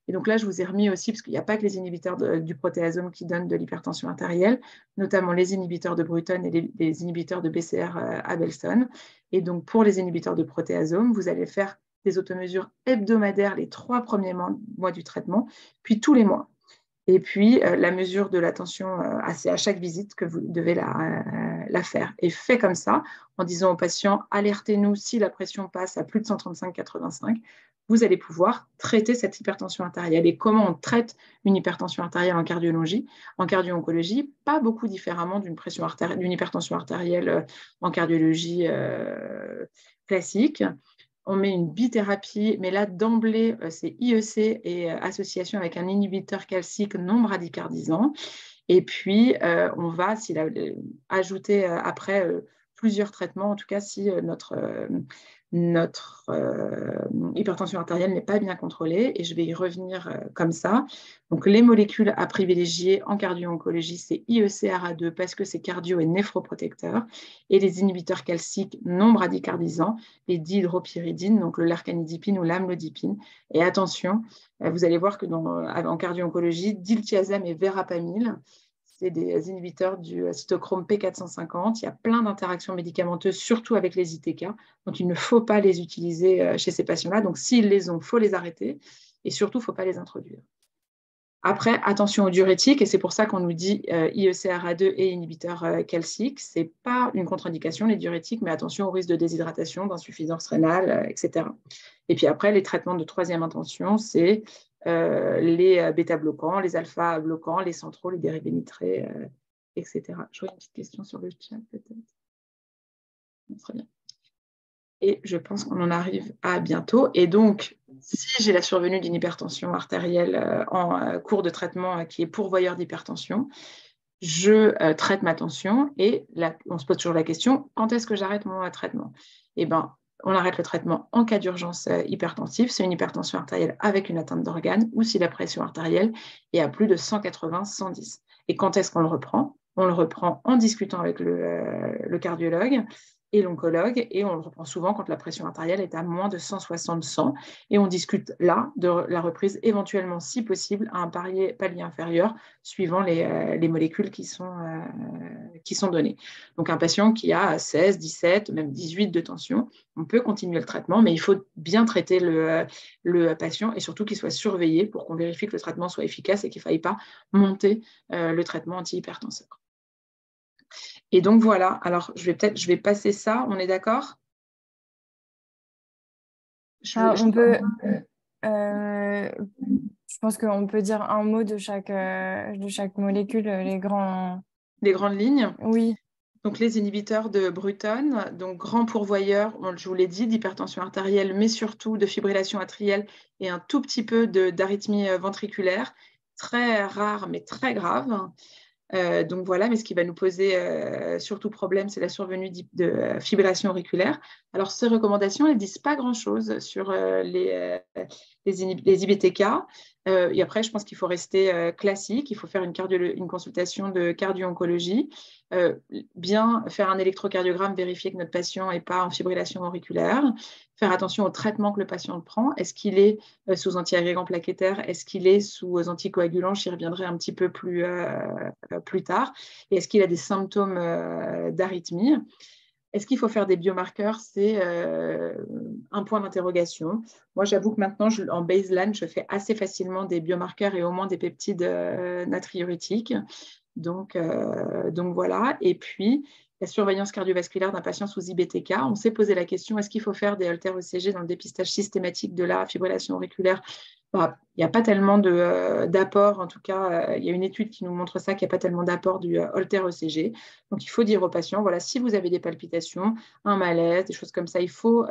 Speaker 2: Et donc là, je vous ai remis aussi, parce qu'il n'y a pas que les inhibiteurs du protéasome qui donnent de l'hypertension artérielle, notamment les inhibiteurs de Bruton et les inhibiteurs de BCR Abelson. Et donc, pour les inhibiteurs de protéasome, vous allez faire des automesures hebdomadaires les 3 premiers mois du traitement, puis tous les mois. Et puis, la mesure de la tension, c'est à chaque visite que vous devez la faire. Et fait comme ça, en disant aux patients, alertez-nous si la pression passe à plus de 135-85, vous allez pouvoir traiter cette hypertension artérielle. Et comment on traite une hypertension artérielle en cardiologie, en cardio-oncologie? Pas beaucoup différemment d'une hypertension artérielle en cardiologie classique. On met une bithérapie, mais là, d'emblée, c'est IEC et association avec un inhibiteur calcique non bradykardisant. Et puis, on va ajouter après plusieurs traitements, en tout cas si notre hypertension artérielle n'est pas bien contrôlée, et je vais y revenir comme ça. Donc, les molécules à privilégier en cardio-oncologie, c'est IEC-ARA2 parce que c'est cardio et néphroprotecteur, et les inhibiteurs calciques non bradykardisants, les dihydropyridines, donc le lercanidipine ou l'amlodipine. Et attention, vous allez voir que en cardio-oncologie, diltiazem et verapamil, c'est des inhibiteurs du cytochrome P450. Il y a plein d'interactions médicamenteuses, surtout avec les ITK. Donc, il ne faut pas les utiliser chez ces patients-là. Donc, s'ils les ont, il faut les arrêter. Et surtout, il ne faut pas les introduire. Après, attention aux diurétiques. Et c'est pour ça qu'on nous dit IEC-ARA2 et inhibiteur calcique. Ce n'est pas une contre-indication, les diurétiques, mais attention au risque de déshydratation, d'insuffisance rénale, etc. Et puis après, les traitements de 3e intention, c'est les bêta-bloquants, les alpha-bloquants, les centraux, les dérivés nitrés, etc. Je vois une petite question sur le chat, peut-être. Très bien. Et je pense qu'on en arrive à bientôt. Et donc, si j'ai la survenue d'une hypertension artérielle en cours de traitement qui est pourvoyeur d'hypertension, je traite ma tension et on se pose toujours la question, quand est-ce que j'arrête mon traitement? Eh bien, on arrête le traitement en cas d'urgence hypertensive, c'est une hypertension artérielle avec une atteinte d'organes, ou si la pression artérielle est à plus de 180-110. Et quand est-ce qu'on le reprend? On le reprend en discutant avec le cardiologue et l'oncologue, et on le reprend souvent quand la pression artérielle est à moins de 160-100, et on discute là de la reprise éventuellement, si possible, à un palier inférieur, suivant les molécules qui sont données. Donc un patient qui a 16, 17, même 18 de tension, on peut continuer le traitement, mais il faut bien traiter le patient, et surtout qu'il soit surveillé pour qu'on vérifie que le traitement soit efficace et qu'il ne faille pas monter le traitement antihypertenseur. Et donc voilà, alors je vais passer ça, on est d'accord?
Speaker 3: Je pense qu'on peut dire un mot de chaque molécule, les grandes
Speaker 2: lignes.
Speaker 3: Oui.
Speaker 2: Donc les inhibiteurs de Bruton, donc grand pourvoyeur, je vous l'ai dit, d'hypertension artérielle, mais surtout de fibrillation atriale et un tout petit peu d'arythmie ventriculaire, très rare mais très grave. Donc voilà, mais ce qui va nous poser surtout problème, c'est la survenue de fibrillation auriculaire. Alors, ces recommandations, elles ne disent pas grand-chose sur les IBTK. Et après, je pense qu'il faut rester classique. Il faut faire une consultation de cardio-oncologie, bien faire un électrocardiogramme, vérifier que notre patient n'est pas en fibrillation auriculaire, faire attention au traitement que le patient prend. Est-ce qu'il est sous antiagrégant plaquettaire? Est-ce qu'il est sous anticoagulants? J'y reviendrai un petit peu plus tard. Et est-ce qu'il a des symptômes d'arythmie? Est-ce qu'il faut faire des biomarqueurs? C'est un point d'interrogation. Moi, j'avoue que maintenant, en baseline, je fais assez facilement des biomarqueurs et au moins des peptides natriurétiques. Donc voilà. Et puis, la surveillance cardiovasculaire d'un patient sous IBTK, on s'est posé la question, est-ce qu'il faut faire des haltères ECG dans le dépistage systématique de la fibrillation auriculaire Il n'y a pas tellement d'apport, en tout cas, il y a une étude qui nous montre ça, qu'il n'y a pas tellement d'apport du Holter-ECG. Donc, il faut dire aux patients, voilà, si vous avez des palpitations, un malaise, des choses comme ça, il faut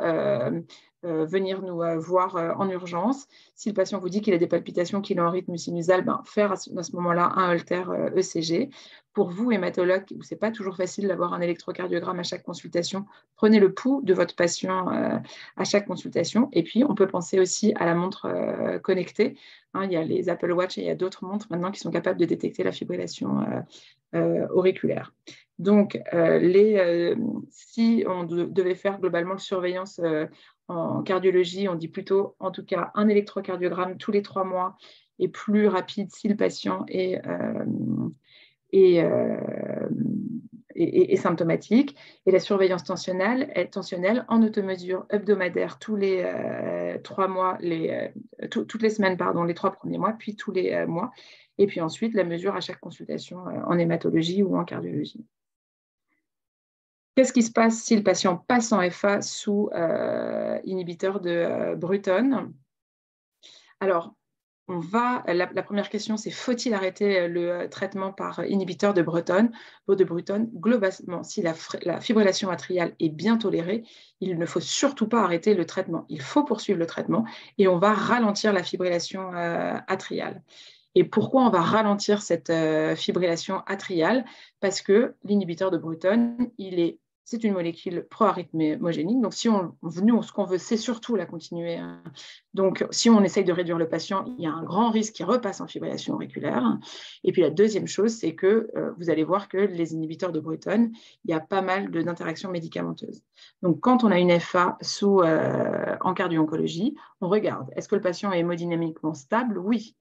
Speaker 2: venir nous voir en urgence. Si le patient vous dit qu'il a des palpitations, qu'il a un rythme sinusal, faire à ce moment-là un Holter-ECG. Pour vous, hématologue, où ce n'est pas toujours facile d'avoir un électrocardiogramme à chaque consultation, prenez le pouls de votre patient à chaque consultation. Et puis, on peut penser aussi à la montre connectée. Il y a les Apple Watch et il y a d'autres montres maintenant qui sont capables de détecter la fibrillation auriculaire. Donc, si on devait faire globalement une surveillance en cardiologie, on dit plutôt, en tout cas, un électrocardiogramme tous les 3 mois et plus rapide si le patient est symptomatique, et la surveillance tensionnelle en automesure hebdomadaire tous les 3 mois, toutes les semaines, les 3 premiers mois, puis tous les mois, et puis ensuite la mesure à chaque consultation en hématologie ou en cardiologie. Qu'est-ce qui se passe si le patient passe en FA sous inhibiteur de Bruton? Alors, la première question, c'est faut-il arrêter le traitement par inhibiteur de Bruton? Globalement, si la fibrillation atriale est bien tolérée, il ne faut surtout pas arrêter le traitement. Il faut poursuivre le traitement et on va ralentir la fibrillation atriale. Et pourquoi on va ralentir cette fibrillation atriale? Parce que l'inhibiteur de Bruton, c'est une molécule pro-arythmogénique. Donc, ce qu'on veut, c'est surtout la continuer. Donc, si on essaye de réduire le patient, il y a un grand risque qu'il repasse en fibrillation auriculaire. Et puis, la deuxième chose, c'est que vous allez voir que les inhibiteurs de Bruton, il y a pas mal d'interactions médicamenteuses. Donc, quand on a une FA en cardio-oncologie, on regarde, est-ce que le patient est hémodynamiquement stable? Oui.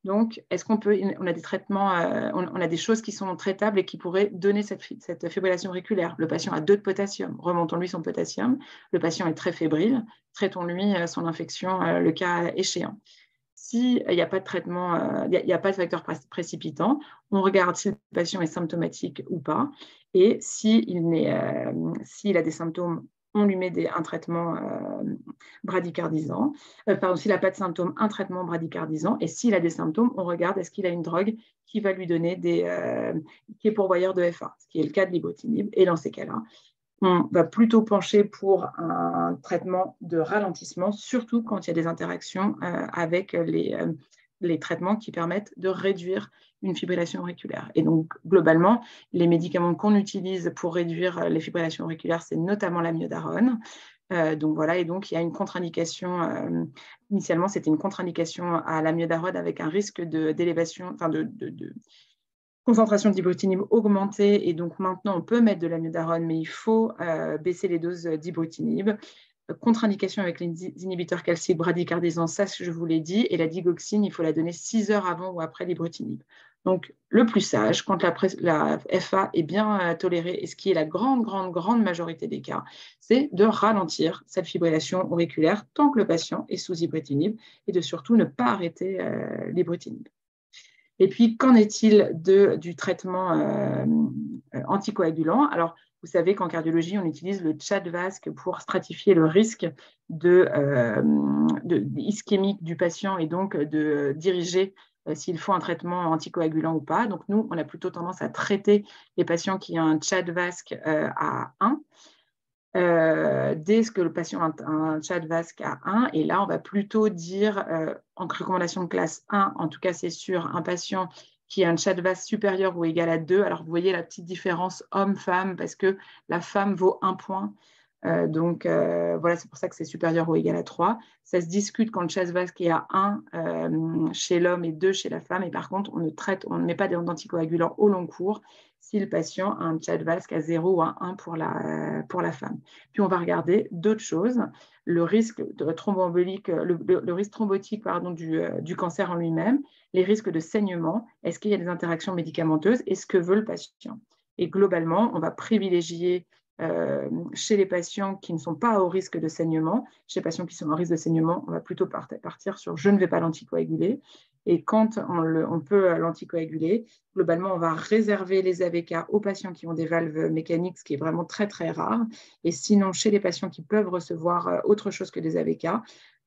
Speaker 2: Donc, on a des traitements, on a des choses qui sont traitables et qui pourraient donner cette fibrillation auriculaire. Le patient a 2 de potassium, remontons-lui son potassium. Le patient est très fébrile, traitons-lui son infection le cas échéant. S'il n'y a pas de traitement, il n'y a pas de facteur précipitant, on regarde si le patient est symptomatique ou pas. Et s'il a des symptômes, on lui met un traitement bradycardisant. S'il n'a pas de symptômes, un traitement bradycardisant. Et s'il a des symptômes, on regarde est-ce qu'il a une drogue qui va lui donner qui est pourvoyeur de FA, ce qui est le cas de l'ibrutinib. Et dans ces cas-là, on va plutôt pencher pour un traitement de ralentissement, surtout quand il y a des interactions avec les traitements qui permettent de réduire une fibrillation auriculaire. Et donc, globalement, les médicaments qu'on utilise pour réduire les fibrillations auriculaires, c'est notamment l'amiodarone. Donc voilà, et donc il y a une contre-indication. Initialement, c'était une contre-indication à l'amiodarone avec un risque d'élévation, de concentration d'ibrutinib augmentée, et donc maintenant on peut mettre de l'amiodarone, mais il faut baisser les doses d'ibrutinib. Contre-indication avec les inhibiteurs calciques bradycardisants, ça je vous l'ai dit, et la digoxine, il faut la donner 6 heures avant ou après l'ibrutinib. Donc le plus sage, quand la FA est bien tolérée, et ce qui est la grande majorité des cas, c'est de ralentir cette fibrillation auriculaire tant que le patient est sous ibrutinib, et de surtout ne pas arrêter l'ibrutinib. Et puis, qu'en est-il du traitement anticoagulant? Alors, vous savez qu'en cardiologie, on utilise le CHA2-VASc pour stratifier le risque ischémique du patient et donc de diriger s'il faut un traitement anticoagulant ou pas. Donc, nous, on a plutôt tendance à traiter les patients qui ont un CHA2-VASc à 1. Dès que le patient a un CHA2-VASc à 1, et là, on va plutôt dire, en recommandation de classe 1, en tout cas, c'est sûr, un patient qui a un CHA2-VASc supérieur ou égal à 2. Alors, vous voyez la petite différence homme-femme, parce que la femme vaut 1 point. Donc, voilà, c'est pour ça que c'est supérieur ou égal à 3. Ça se discute quand le CHA2-VASc est à 1 chez l'homme et 2 chez la femme. Et par contre, on ne met pas d'anticoagulants au long cours si le patient a un CHA2-VASc à 0 ou à 1 pour la femme. Puis, on va regarder d'autres choses. Le risque thromboembolique, le risque thrombotique du cancer en lui-même, les risques de saignement, est-ce qu'il y a des interactions médicamenteuses et ce que veut le patient. Et globalement, on va privilégier chez les patients qui ne sont pas au risque de saignement. Chez les patients qui sont au risque de saignement, on va plutôt partir sur « je ne vais pas l'anticoaguler ». Et quand on peut l'anticoaguler, globalement, on va réserver les AVK aux patients qui ont des valves mécaniques, ce qui est vraiment très, très rare. Et sinon, chez les patients qui peuvent recevoir autre chose que des AVK,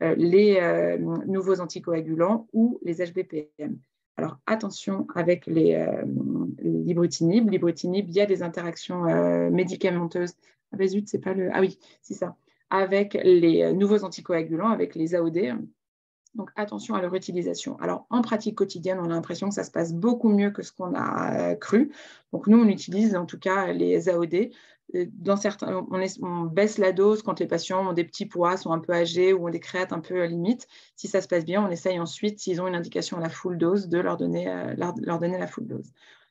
Speaker 2: les nouveaux anticoagulants ou les HBPM. Alors, attention avec l'ibrutinib. L'ibrutinib, il y a des interactions médicamenteuses. Ah ben zut, c'est pas le... Ah oui, c'est ça. Avec les nouveaux anticoagulants, avec les AOD. Donc, attention à leur utilisation. Alors, en pratique quotidienne, on a l'impression que ça se passe beaucoup mieux que ce qu'on a cru. Donc, nous, on utilise en tout cas les AOD. Dans certains, on baisse la dose quand les patients ont des petits poids, sont un peu âgés ou ont des créates un peu limites. Si ça se passe bien, on essaye ensuite, s'ils ont une indication à la full dose, de leur donner la full dose.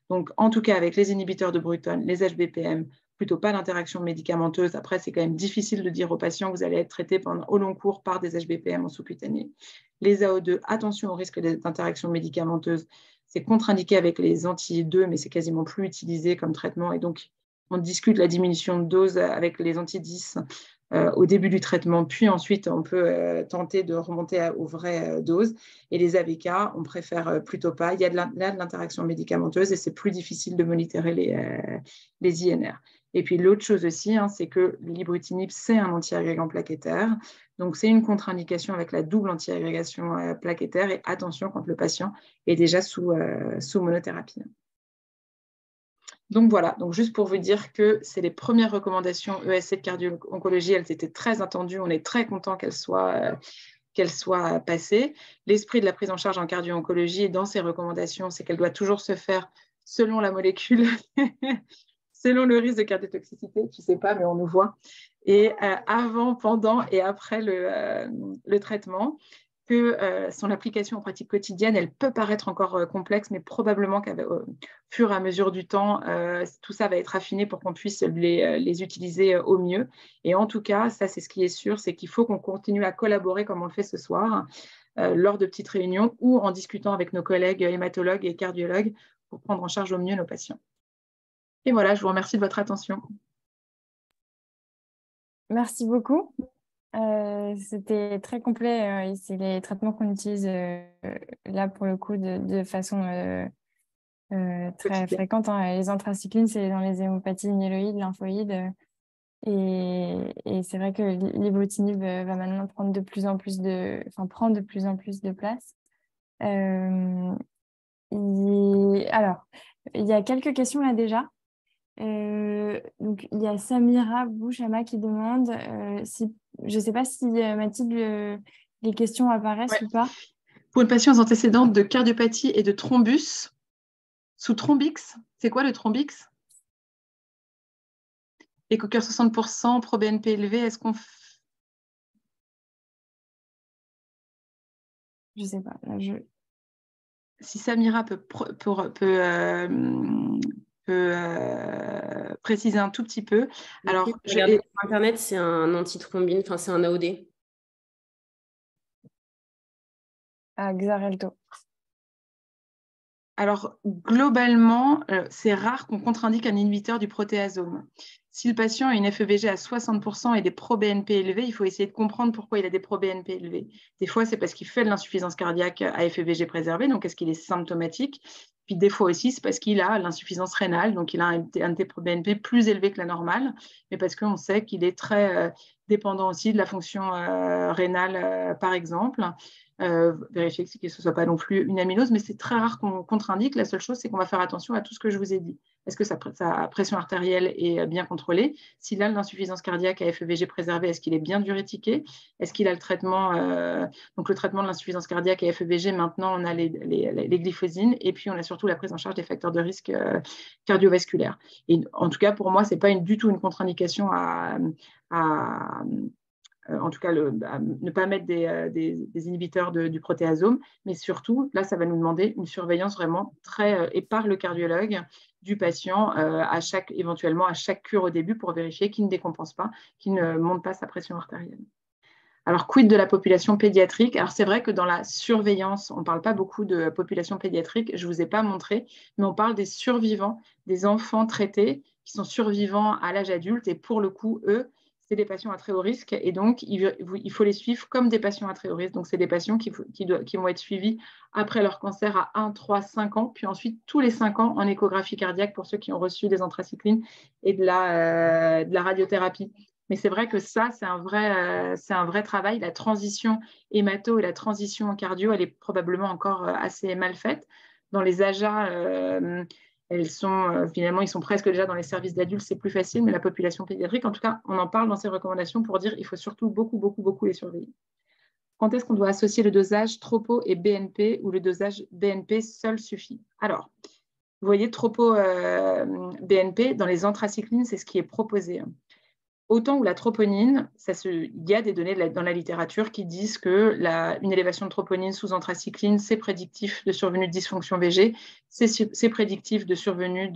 Speaker 2: Donc, en tout cas, avec les inhibiteurs de Bruton, les HBPM, plutôt pas d'interaction médicamenteuse. Après, c'est quand même difficile de dire aux patients que vous allez être traité au long cours par des HBPM en sous-cutané. Les AO2, attention au risque d'interactions médicamenteuses. C'est contre-indiqué avec les anti-2, mais c'est quasiment plus utilisé comme traitement. Et donc, on discute la diminution de dose avec les anti-10 au début du traitement, puis ensuite, on peut tenter de remonter aux vraies doses. Et les AVK, on préfère plutôt pas. Il y a de l'interaction médicamenteuse et c'est plus difficile de monitorer les INR. Et puis, l'autre chose aussi, c'est que l'ibrutinib, c'est un antiagrégant plaquettaire. Donc, c'est une contre-indication avec la double antiagrégation plaquettaire. Et attention quand le patient est déjà sous monothérapie. Donc voilà, donc juste pour vous dire que c'est les premières recommandations ESC de cardio-oncologie, elles étaient très attendues, on est très content qu'elles soient passées. L'esprit de la prise en charge en cardio-oncologie dans ces recommandations, c'est qu'elle doit toujours se faire selon la molécule, selon le risque de cardiotoxicité, je ne sais pas, mais on nous voit, et avant, pendant et après le traitement. Que son application en pratique quotidienne, elle peut paraître encore complexe, mais probablement qu'au fur et à mesure du temps, tout ça va être affiné pour qu'on puisse les utiliser au mieux. Et en tout cas, ça, c'est ce qui est sûr, c'est qu'il faut qu'on continue à collaborer comme on le fait ce soir, lors de petites réunions ou en discutant avec nos collègues hématologues et cardiologues pour prendre en charge au mieux nos patients. Et voilà, je vous remercie de votre attention.
Speaker 3: Merci beaucoup. C'était très complet. C'est les traitements qu'on utilise là pour le coup de façon très fréquente. Les anthracyclines, c'est dans les hémopathies myéloïdes, lymphoïdes. Et c'est vrai que l'ibrutinib va maintenant prendre de plus en plus de place. Alors, il y a quelques questions là déjà. Donc, il y a Samira Bouchama qui demande si, je ne sais pas si Mathilde, les questions apparaissent ou pas.
Speaker 2: Pour une patiente antécédente de cardiopathie et de thrombus sous thrombix, c'est quoi le thrombix? Écho-cœur 60%, pro-BNP élevé, est-ce qu'on...
Speaker 3: Je ne sais pas. Là,
Speaker 2: Si Samira peut préciser un tout petit peu. Alors,
Speaker 4: regardez sur Internet, c'est un antithrombine, enfin c'est un AOD.
Speaker 3: Xarelto.
Speaker 2: Alors, globalement, c'est rare qu'on contre-indique un inhibiteur du protéasome. Si le patient a une FEVG à 60% et des pro-BNP élevés, il faut essayer de comprendre pourquoi il a des pro-BNP élevés. Des fois, c'est parce qu'il fait de l'insuffisance cardiaque à FEVG préservée, donc est-ce qu'il est symptomatique? Puis des fois aussi, c'est parce qu'il a l'insuffisance rénale, donc il a un T-pro-BNP plus élevé que la normale, mais parce qu'on sait qu'il est très dépendant aussi de la fonction rénale, par exemple. Vérifier que ce ne soit pas non plus une amylose, mais c'est très rare qu'on contre-indique. La seule chose, c'est qu'on va faire attention à tout ce que je vous ai dit. Est-ce que sa pression artérielle est bien contrôlée? S'il a l'insuffisance cardiaque à FEVG préservée, est-ce qu'il est bien diurétiqué? Est-ce qu'il a le traitement donc le traitement de l'insuffisance cardiaque à FEVG, maintenant on a les glyphosines et puis on a surtout la prise en charge des facteurs de risque cardiovasculaires. Et en tout cas, pour moi, ce n'est pas du tout une contre-indication en tout cas, ne pas mettre des inhibiteurs du protéasome, mais surtout, là, ça va nous demander une surveillance vraiment très, et par le cardiologue du patient, éventuellement à chaque cure au début pour vérifier qu'il ne décompense pas, qu'il ne monte pas sa pression artérielle. Alors, quid de la population pédiatrique? Alors, c'est vrai que dans la surveillance, on ne parle pas beaucoup de population pédiatrique, je ne vous ai pas montré, mais on parle des survivants, des enfants traités qui sont survivants à l'âge adulte, et pour le coup, eux, c'est des patients à très haut risque et donc il faut les suivre comme des patients à très haut risque. Donc, c'est des patients qui vont être suivis après leur cancer à 1, 3, 5 ans, puis ensuite tous les 5 ans en échographie cardiaque pour ceux qui ont reçu des anthracyclines et de la radiothérapie. Mais c'est vrai que ça, c'est un vrai travail. La transition hémato et la transition en cardio, elle est probablement encore assez mal faite. Dans les AJA, finalement, ils sont presque déjà dans les services d'adultes, c'est plus facile, mais la population pédiatrique, en tout cas, on en parle dans ces recommandations pour dire qu'il faut surtout beaucoup, beaucoup, beaucoup les surveiller. Quand est-ce qu'on doit associer le dosage tropo et BNP ou le dosage BNP seul suffit? Alors, vous voyez, tropo BNP, dans les anthracyclines, c'est ce qui est proposé. Autant où la troponine, il y a des données dans la littérature qui disent qu'une élévation de troponine sous anthracycline, c'est prédictif de survenue de dysfonction VG, c'est prédictif de survenue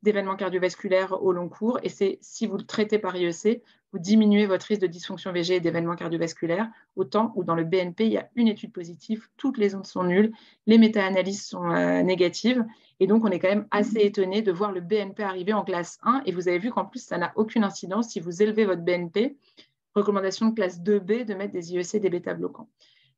Speaker 2: d'événements cardiovasculaires au long cours, et si vous le traitez par IEC, vous diminuez votre risque de dysfonction VG et d'événements cardiovasculaires, autant où dans le BNP, il y a une étude positive, toutes les autres sont nulles, les méta-analyses sont négatives, et donc on est quand même assez étonné de voir le BNP arriver en classe 1, et vous avez vu qu'en plus, ça n'a aucune incidence si vous élevez votre BNP, recommandation de classe 2B de mettre des IEC, des bêta-bloquants.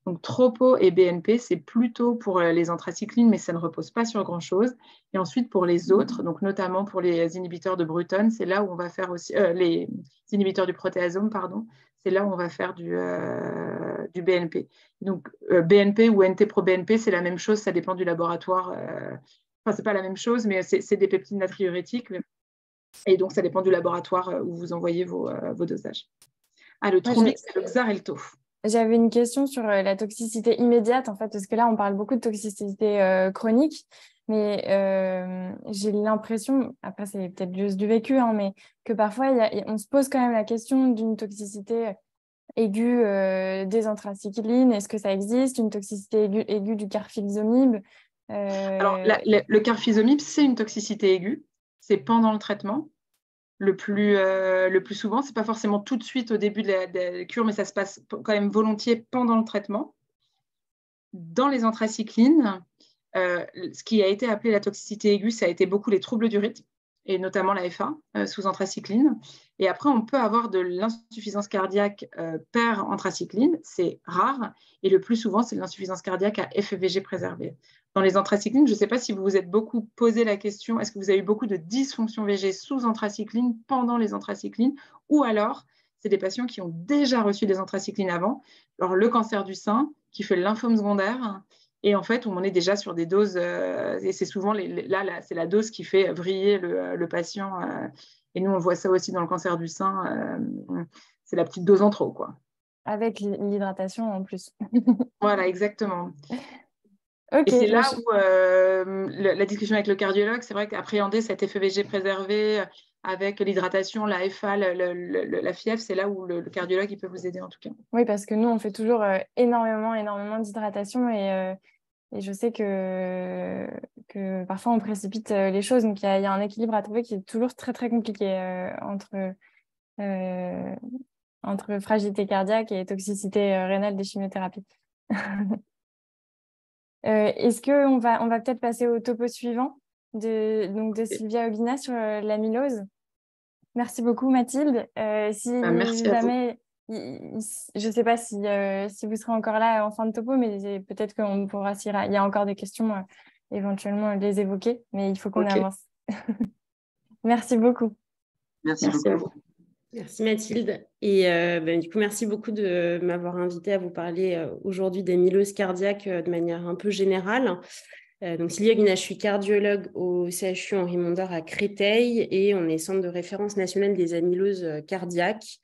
Speaker 2: Donc, tropo et BNP, c'est plutôt pour les anthracyclines, mais ça ne repose pas sur grand-chose. Et ensuite, pour les autres, donc notamment pour les inhibiteurs de Bruton, c'est là où on va faire aussi, les inhibiteurs du protéasome, pardon, c'est là où on va faire du BNP. Donc, BNP ou NT-proBNP, c'est la même chose, ça dépend du laboratoire. Enfin, c'est pas la même chose, mais c'est des peptides natriurétiques. Et donc, ça dépend du laboratoire où vous envoyez vos dosages. Ah, le thrombique, c'est le Xarelto.
Speaker 3: J'avais une question sur la toxicité immédiate, en fait, parce que là, on parle beaucoup de toxicité chronique, mais j'ai l'impression, après, c'est peut-être juste du vécu, hein, mais que parfois, on se pose quand même la question d'une toxicité aiguë des anthracyclines. Est-ce que ça existe, une toxicité aiguë du carfilzomib?
Speaker 2: Alors, le carfilzomib, c'est une toxicité aiguë, c'est pendant le traitement. Le plus souvent, ce n'est pas forcément tout de suite au début de la cure, mais ça se passe quand même volontiers pendant le traitement. Dans les anthracyclines, ce qui a été appelé la toxicité aiguë, ça a été beaucoup les troubles du rythme, et notamment la FA sous anthracycline. Et après, on peut avoir de l'insuffisance cardiaque per anthracycline, c'est rare, et le plus souvent, c'est de l'insuffisance cardiaque à FEVG préservé. Dans les anthracyclines, je ne sais pas si vous vous êtes beaucoup posé la question, est-ce que vous avez eu beaucoup de dysfonction VG sous anthracycline pendant les anthracyclines, ou alors c'est des patients qui ont déjà reçu des anthracyclines avant. Alors, le cancer du sein, qui fait le lymphome secondaire, et en fait, on est déjà sur des doses, et c'est souvent, c'est la dose qui fait vriller le patient. Et nous, on voit ça aussi dans le cancer du sein. C'est la petite dose en trop, quoi.
Speaker 3: Avec l'hydratation en plus.
Speaker 2: Voilà, exactement.
Speaker 3: Okay,
Speaker 2: et c'est là où la discussion avec le cardiologue, c'est vrai qu'appréhender cet FEVG préservé avec l'hydratation, la FA, la FIEF, c'est là où le cardiologue il peut vous aider en tout cas.
Speaker 3: Oui, parce que nous, on fait toujours énormément d'hydratation et je sais que parfois on précipite les choses. Donc, il y a un équilibre à trouver qui est toujours très, très compliqué entre fragilité cardiaque et toxicité rénale des chimiothérapies. Est-ce qu'on va peut-être passer au topo suivant de Sylvia Oghina sur l'amylose? Merci beaucoup, Mathilde.
Speaker 2: Merci
Speaker 3: jamais, je ne sais pas si vous serez encore là en fin de topo, mais peut-être qu'on pourra, s'il y a encore des questions, éventuellement les évoquer, mais il faut qu'on avance. Merci beaucoup.
Speaker 2: Merci à vous.
Speaker 4: Merci Mathilde. Et du coup, merci beaucoup de m'avoir invité à vous parler aujourd'hui d'amylose cardiaque de manière un peu générale. Donc, Sylvia Oghina, je suis cardiologue au CHU Henri Mondor à Créteil et on est centre de référence national des amyloses cardiaques,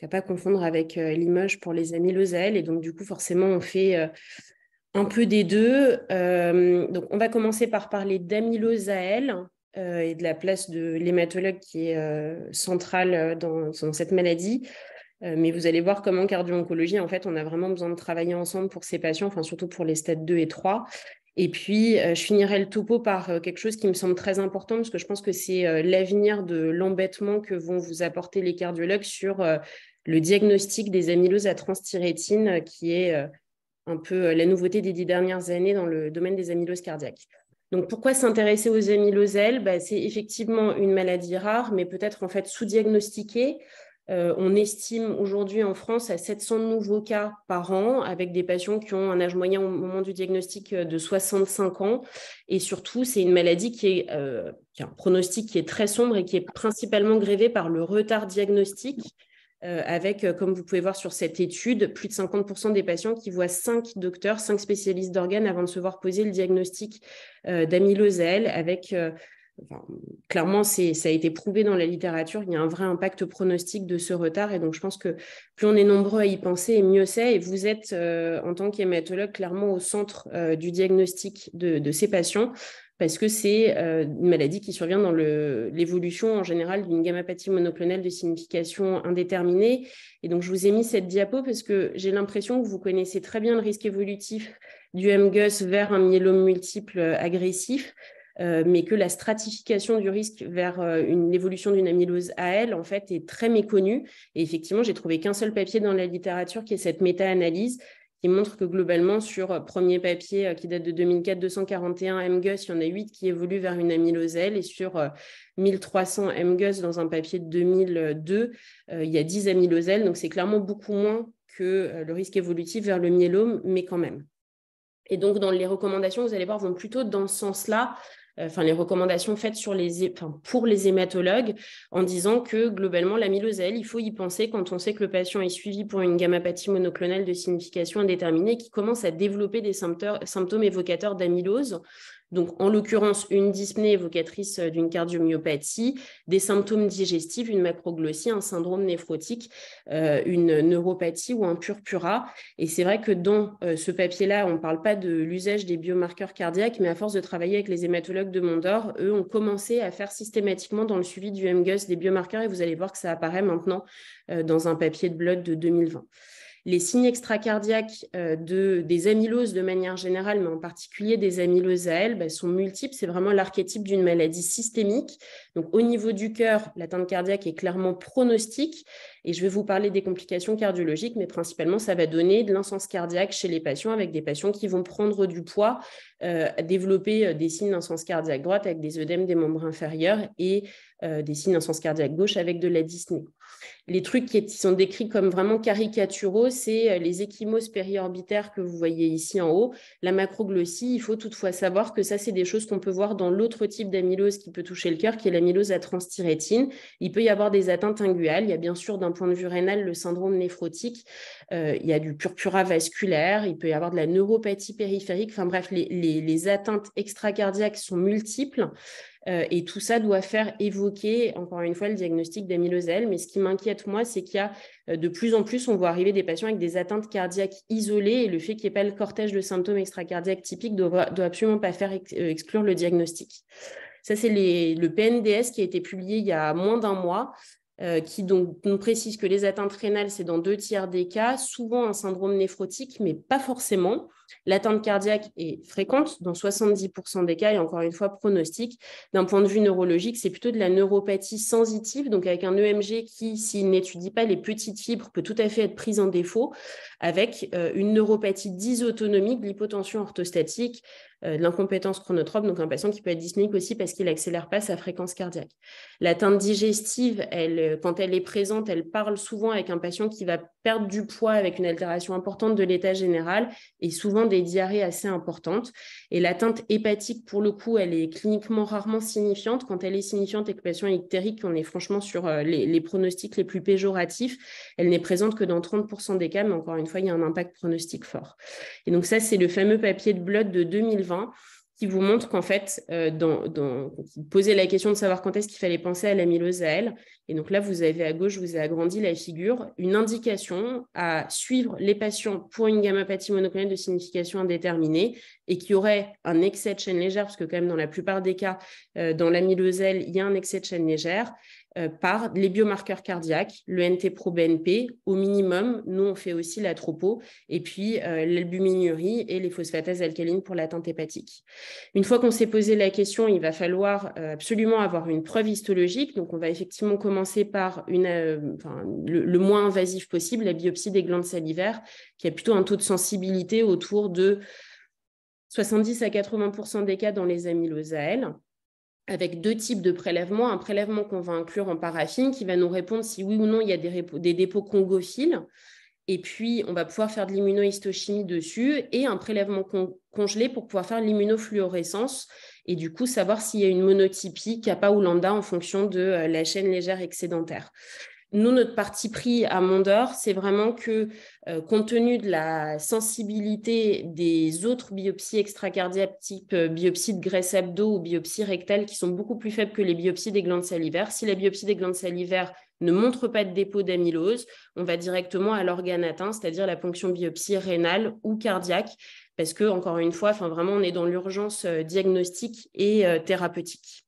Speaker 4: à pas confondre avec Limoges pour les amyloses AL. Et donc, du coup, forcément, on fait un peu des deux. Donc, on va commencer par parler d'amylose AL et de la place de l'hématologue qui est centrale dans cette maladie. Mais vous allez voir comment en cardio-oncologie, en fait, on a vraiment besoin de travailler ensemble pour ces patients, enfin, surtout pour les stades 2 et 3. Et puis, je finirai le topo par quelque chose qui me semble très important, parce que je pense que c'est l'avenir de l'embêtement que vont vous apporter les cardiologues sur le diagnostic des amyloses à transthyrétine, qui est un peu la nouveauté des 10 dernières années dans le domaine des amyloses cardiaques. Donc, pourquoi s'intéresser aux amyloses L ? C'est effectivement une maladie rare, mais peut-être en fait sous-diagnostiquée. On estime aujourd'hui en France à 700 nouveaux cas par an, avec des patients qui ont un âge moyen au moment du diagnostic de 65 ans. Et surtout, c'est une maladie qui a un pronostic qui est très sombre et qui est principalement grévé par le retard diagnostique, avec, comme vous pouvez voir sur cette étude, plus de 50% des patients qui voient 5 docteurs, 5 spécialistes d'organes avant de se voir poser le diagnostic d'amylose AL, avec... clairement, ça a été prouvé dans la littérature, il y a un vrai impact pronostic de ce retard. Et donc, je pense que plus on est nombreux à y penser, et mieux c'est. Et vous êtes, en tant qu'hématologue, clairement au centre du diagnostic de ces patients, parce que c'est une maladie qui survient dans l'évolution en général d'une gammapathie monoclonale de signification indéterminée. Et donc, je vous ai mis cette diapo parce que j'ai l'impression que vous connaissez très bien le risque évolutif du MGUS vers un myélome multiple agressif. Mais que la stratification du risque vers l'évolution d'une amylose AL, en fait, est très méconnue. Et effectivement, j'ai trouvé qu'un seul papier dans la littérature qui est cette méta-analyse qui montre que globalement, sur premier papier qui date de 2004, 241 MGUS, il y en a 8 qui évoluent vers une amylose AL, et sur 1300 MGUS dans un papier de 2002, il y a 10 amyloses AL. Donc, c'est clairement beaucoup moins que le risque évolutif vers le myélome, mais quand même. Et donc, dans les recommandations, vous allez voir, vont plutôt dans ce sens-là. Les recommandations faites pour les hématologues, en disant que globalement, l'amylose AL, il faut y penser quand on sait que le patient est suivi pour une gammapathie monoclonale de signification indéterminée qui commence à développer des symptômes évocateurs d'amylose. Donc, en l'occurrence, une dyspnée évocatrice d'une cardiomyopathie, des symptômes digestifs, une macroglossie, un syndrome néphrotique, une neuropathie ou un purpura. Et c'est vrai que dans ce papier-là, on ne parle pas de l'usage des biomarqueurs cardiaques, mais à force de travailler avec les hématologues de Mondor, eux ont commencé à faire systématiquement dans le suivi du MGUS des biomarqueurs, et vous allez voir que ça apparaît maintenant dans un papier de Blood de 2020. Les signes extracardiaques des amyloses de manière générale, mais en particulier des amyloses AL, sont multiples. C'est vraiment l'archétype d'une maladie systémique. Donc, au niveau du cœur, l'atteinte cardiaque est clairement pronostique. Et je vais vous parler des complications cardiologiques, mais principalement, ça va donner de l'insuffisance cardiaque chez les patients, avec des patients qui vont prendre du poids, développer des signes d'insuffisance cardiaque droite avec des œdèmes des membres inférieurs et des signes d'insuffisance cardiaque gauche avec de la dyspnée. Les trucs qui sont décrits comme vraiment caricaturaux, c'est les ecchymoses périorbitaires que vous voyez ici en haut. La macroglossie, il faut toutefois savoir que ça, c'est des choses qu'on peut voir dans l'autre type d'amylose qui peut toucher le cœur, qui est l'amylose à transthyrétine. Il peut y avoir des atteintes linguales. Il y a bien sûr, d'un point de vue rénal, le syndrome néphrotique. Il y a du purpura vasculaire. Il peut y avoir de la neuropathie périphérique. Enfin bref, les atteintes extracardiaques sont multiples. Et tout ça doit faire évoquer, encore une fois, le diagnostic d'amylose AL. Mais ce qui m'inquiète, moi, c'est qu'il y a de plus en plus, on voit arriver des patients avec des atteintes cardiaques isolées, et le fait qu'il n'y ait pas le cortège de symptômes extracardiaques typiques ne doit absolument pas faire exclure le diagnostic. Ça, c'est le PNDS qui a été publié il y a moins d'un mois, qui donc nous précise que les atteintes rénales, c'est dans 2/3 des cas, souvent un syndrome néphrotique, mais pas forcément. L'atteinte cardiaque est fréquente dans 70% des cas, et encore une fois pronostique. D'un point de vue neurologique, c'est plutôt de la neuropathie sensitive, donc avec un EMG qui, s'il n'étudie pas les petites fibres, peut tout à fait être prise en défaut, avec une neuropathie dysautonomique, de l'hypotension orthostatique, de l'incompétence chronotrope, donc un patient qui peut être dyspnéique aussi parce qu'il n'accélère pas sa fréquence cardiaque. L'atteinte digestive, quand elle est présente, elle parle souvent avec un patient qui va perdre du poids avec une altération importante de l'état général et souvent des diarrhées assez importantes. Et l'atteinte hépatique, pour le coup, elle est cliniquement rarement signifiante. Quand elle est signifiante et que le patient est ictérique, on est franchement sur les pronostics les plus péjoratifs. Elle n'est présente que dans 30% des cas, mais encore une fois, il y a un impact pronostique fort. Et donc ça, c'est le fameux papier de Blood de 2020 qui vous montre qu'en fait, posez la question de savoir quand est-ce qu'il fallait penser à l'amylose AL. Et donc là, vous avez à gauche, je vous ai agrandi la figure, une indication à suivre les patients pour une gammapathie monoclonale de signification indéterminée et qui aurait un excès de chaîne légère, parce que quand même dans la plupart des cas, dans l'amylose AL, il y a un excès de chaîne légère, par les biomarqueurs cardiaques, le NT-proBNP, au minimum, nous on fait aussi la tropo, et puis l'albuminurie et les phosphatases alcalines pour l'atteinte hépatique. Une fois qu'on s'est posé la question, il va falloir absolument avoir une preuve histologique, donc on va effectivement commencer par le moins invasif possible, la biopsie des glandes salivaires, qui a plutôt un taux de sensibilité autour de 70 à 80% des cas dans les amyloses AL. avec 2 types de prélèvements. Un prélèvement qu'on va inclure en paraffine qui va nous répondre si oui ou non il y a des dépôts congophiles. Et puis, on va pouvoir faire de l'immunohistochimie dessus et un prélèvement congelé pour pouvoir faire l'immunofluorescence et du coup, savoir s'il y a une monotypie, kappa ou lambda en fonction de la chaîne légère excédentaire. Nous, notre parti pris à Mondor, c'est vraiment que, compte tenu de la sensibilité des autres biopsies extracardiaques, type biopsie de graisse abdo ou biopsie rectale, qui sont beaucoup plus faibles que les biopsies des glandes salivaires, si la biopsie des glandes salivaires ne montre pas de dépôt d'amylose, on va directement à l'organe atteint, c'est-à-dire la ponction biopsie rénale ou cardiaque, parce que, encore une fois, vraiment, on est dans l'urgence diagnostique et thérapeutique.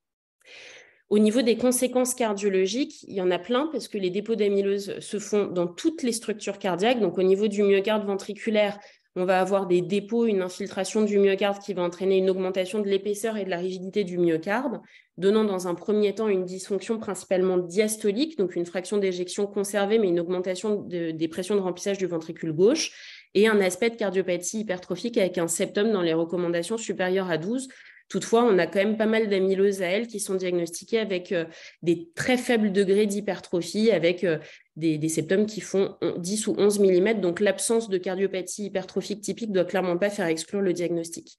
Speaker 4: Au niveau des conséquences cardiologiques, il y en a plein parce que les dépôts d'amylose se font dans toutes les structures cardiaques. Donc, au niveau du myocarde ventriculaire, on va avoir des dépôts, une infiltration du myocarde qui va entraîner une augmentation de l'épaisseur et de la rigidité du myocarde, donnant dans un premier temps une dysfonction principalement diastolique, donc une fraction d'éjection conservée, mais une augmentation des pressions de remplissage du ventricule gauche, et un aspect de cardiopathie hypertrophique avec un septum dans les recommandations supérieures à 12. Toutefois, on a quand même pas mal d'amyloses à elles qui sont diagnostiquées avec des très faibles degrés d'hypertrophie, avec des septums qui font 10 ou 11 mm. Donc, l'absence de cardiopathie hypertrophique typique ne doit clairement pas faire exclure le diagnostic.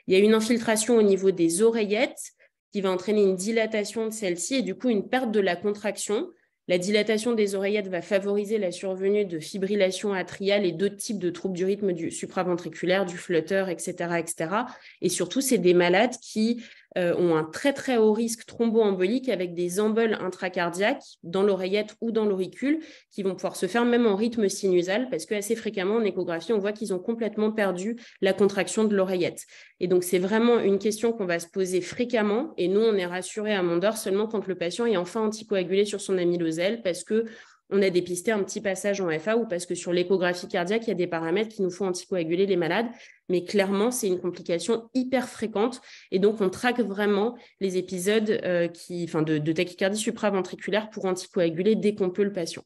Speaker 4: Il y a une infiltration au niveau des oreillettes qui va entraîner une dilatation de celle-ci et du coup une perte de la contraction. La dilatation des oreillettes va favoriser la survenue de fibrillation atriale et d'autres types de troubles du rythme du supraventriculaire, du flutter, etc., etc. Et surtout, c'est des malades qui ont un très, très haut risque thromboembolique avec des emboles intracardiaques dans l'oreillette ou dans l'auricule qui vont pouvoir se faire même en rythme sinusal parce qu'assez fréquemment, en échographie, on voit qu'ils ont complètement perdu la contraction de l'oreillette. Et donc, c'est vraiment une question qu'on va se poser fréquemment. Et nous, on est rassurés à Mondor seulement quand le patient est enfin anticoagulé sur son amylosèle parce qu'on a dépisté un petit passage en FA ou parce que sur l'échographie cardiaque, il y a des paramètres qui nous font anticoaguler les malades. Mais clairement, c'est une complication hyper fréquente. Et donc, on traque vraiment les épisodes de tachycardie supraventriculaire pour anticoaguler dès qu'on peut le patient.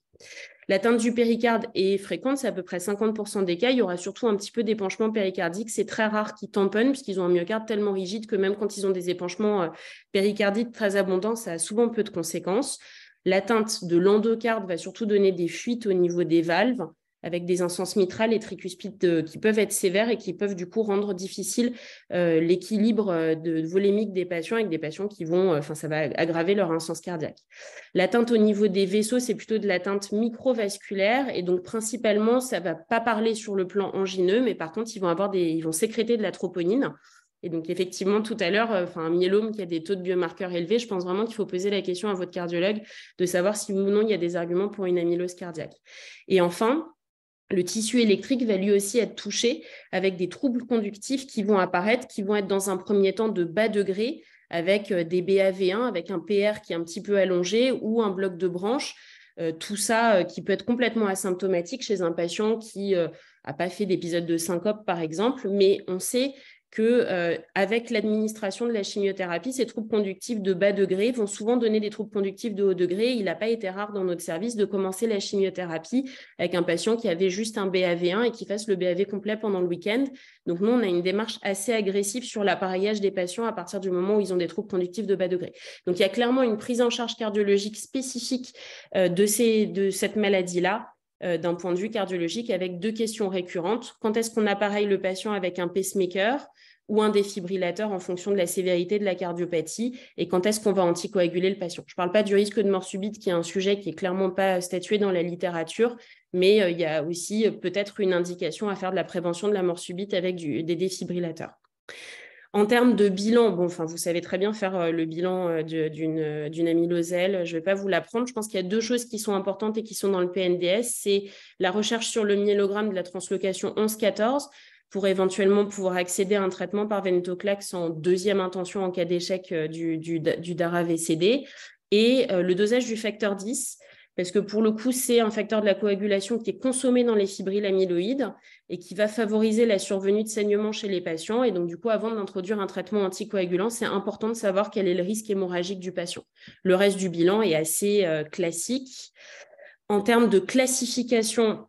Speaker 4: L'atteinte du péricarde est fréquente, c'est à peu près 50% des cas. Il y aura surtout un petit peu d'épanchement péricardique. C'est très rare qu'ils tamponnent puisqu'ils ont un myocarde tellement rigide que même quand ils ont des épanchements péricardiques très abondants, ça a souvent peu de conséquences. L'atteinte de l'endocarde va surtout donner des fuites au niveau des valves avec des insuffisances mitrales et tricuspides qui peuvent être sévères et qui peuvent du coup rendre difficile l'équilibre volémique des patients avec des patients qui vont, ça va aggraver leur insuffisance cardiaque. L'atteinte au niveau des vaisseaux, c'est plutôt de l'atteinte microvasculaire et donc principalement, ça ne va pas parler sur le plan angинeux, mais par contre, ils vont sécréter de la troponine. Et donc, effectivement, tout à l'heure, un myélome qui a des taux de biomarqueurs élevés, je pense vraiment qu'il faut poser la question à votre cardiologue de savoir si oui ou non il y a des arguments pour une amylose cardiaque. Et enfin, le tissu électrique va lui aussi être touché avec des troubles conductifs qui vont apparaître, qui vont être dans un premier temps de bas degré, avec des BAV1, avec un PR qui est un petit peu allongé ou un bloc de branche. Tout ça qui peut être complètement asymptomatique chez un patient qui n'a pas fait d'épisode de syncope, par exemple, mais on sait qu'avec l'administration de la chimiothérapie, ces troubles conductifs de bas degré vont souvent donner des troubles conductifs de haut degré. Il n'a pas été rare dans notre service de commencer la chimiothérapie avec un patient qui avait juste un BAV1 et qui fasse le BAV complet pendant le week-end. Donc, nous, on a une démarche assez agressive sur l'appareillage des patients à partir du moment où ils ont des troubles conductifs de bas degré. Donc, il y a clairement une prise en charge cardiologique spécifique de cette maladie-là, d'un point de vue cardiologique avec 2 questions récurrentes. Quand est-ce qu'on appareille le patient avec un pacemaker ou un défibrillateur en fonction de la sévérité de la cardiopathie et quand est-ce qu'on va anticoaguler le patient? Je ne parle pas du risque de mort subite qui est un sujet qui n'est clairement pas statué dans la littérature, mais il y a aussi peut-être une indication à faire de la prévention de la mort subite avec des défibrillateurs. En termes de bilan, vous savez très bien faire le bilan d'une amylosèle. Je ne vais pas vous l'apprendre. Je pense qu'il y a 2 choses qui sont importantes et qui sont dans le PNDS. C'est la recherche sur le myélogramme de la translocation 11-14 pour éventuellement pouvoir accéder à un traitement par venetoclax en 2e intention en cas d'échec du DARA-VCD et le dosage du facteur 10. Parce que pour le coup, c'est un facteur de la coagulation qui est consommé dans les fibrilles amyloïdes et qui va favoriser la survenue de saignements chez les patients. Et donc, du coup, avant d'introduire un traitement anticoagulant, c'est important de savoir quel est le risque hémorragique du patient. Le reste du bilan est assez classique. En termes de classification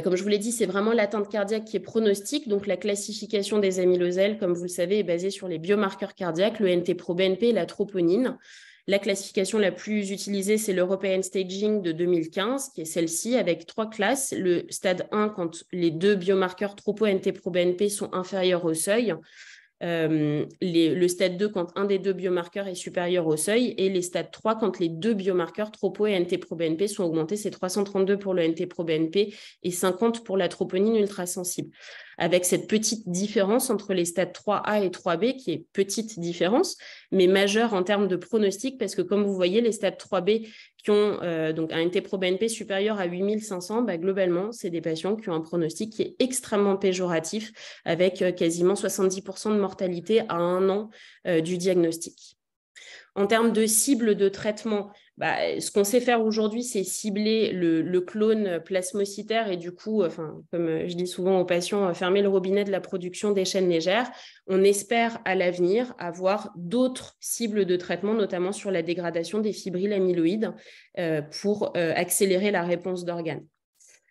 Speaker 4: comme je vous l'ai dit, c'est vraiment l'atteinte cardiaque qui est pronostique. Donc, la classification des amylosèles, comme vous le savez, est basée sur les biomarqueurs cardiaques, le NT-proBNP et la troponine. La classification la plus utilisée, c'est l'European Staging de 2015, qui est celle-ci, avec 3 classes. Le stade 1, quand les 2 biomarqueurs tropo NT-proBNP sont inférieurs au seuil. Le stade 2 quand un des 2 biomarqueurs est supérieur au seuil, et les stades 3 quand les 2 biomarqueurs tropo et NT-proBNP sont augmentés, c'est 332 pour le NT-proBNP et 50 pour la troponine ultrasensible. Avec cette petite différence entre les stades 3A et 3B, qui est petite différence, mais majeure en termes de pronostic, parce que comme vous voyez, les stades 3B qui ont donc un NT-proBNP supérieur à 8500, globalement, c'est des patients qui ont un pronostic qui est extrêmement péjoratif, avec quasiment 70% de mortalité à 1 an du diagnostic. En termes de cible de traitement, ce qu'on sait faire aujourd'hui, c'est cibler le clone plasmocytaire et du coup, comme je dis souvent aux patients, fermer le robinet de la production des chaînes légères. On espère à l'avenir avoir d'autres cibles de traitement, notamment sur la dégradation des fibriles amyloïdes pour accélérer la réponse d'organes.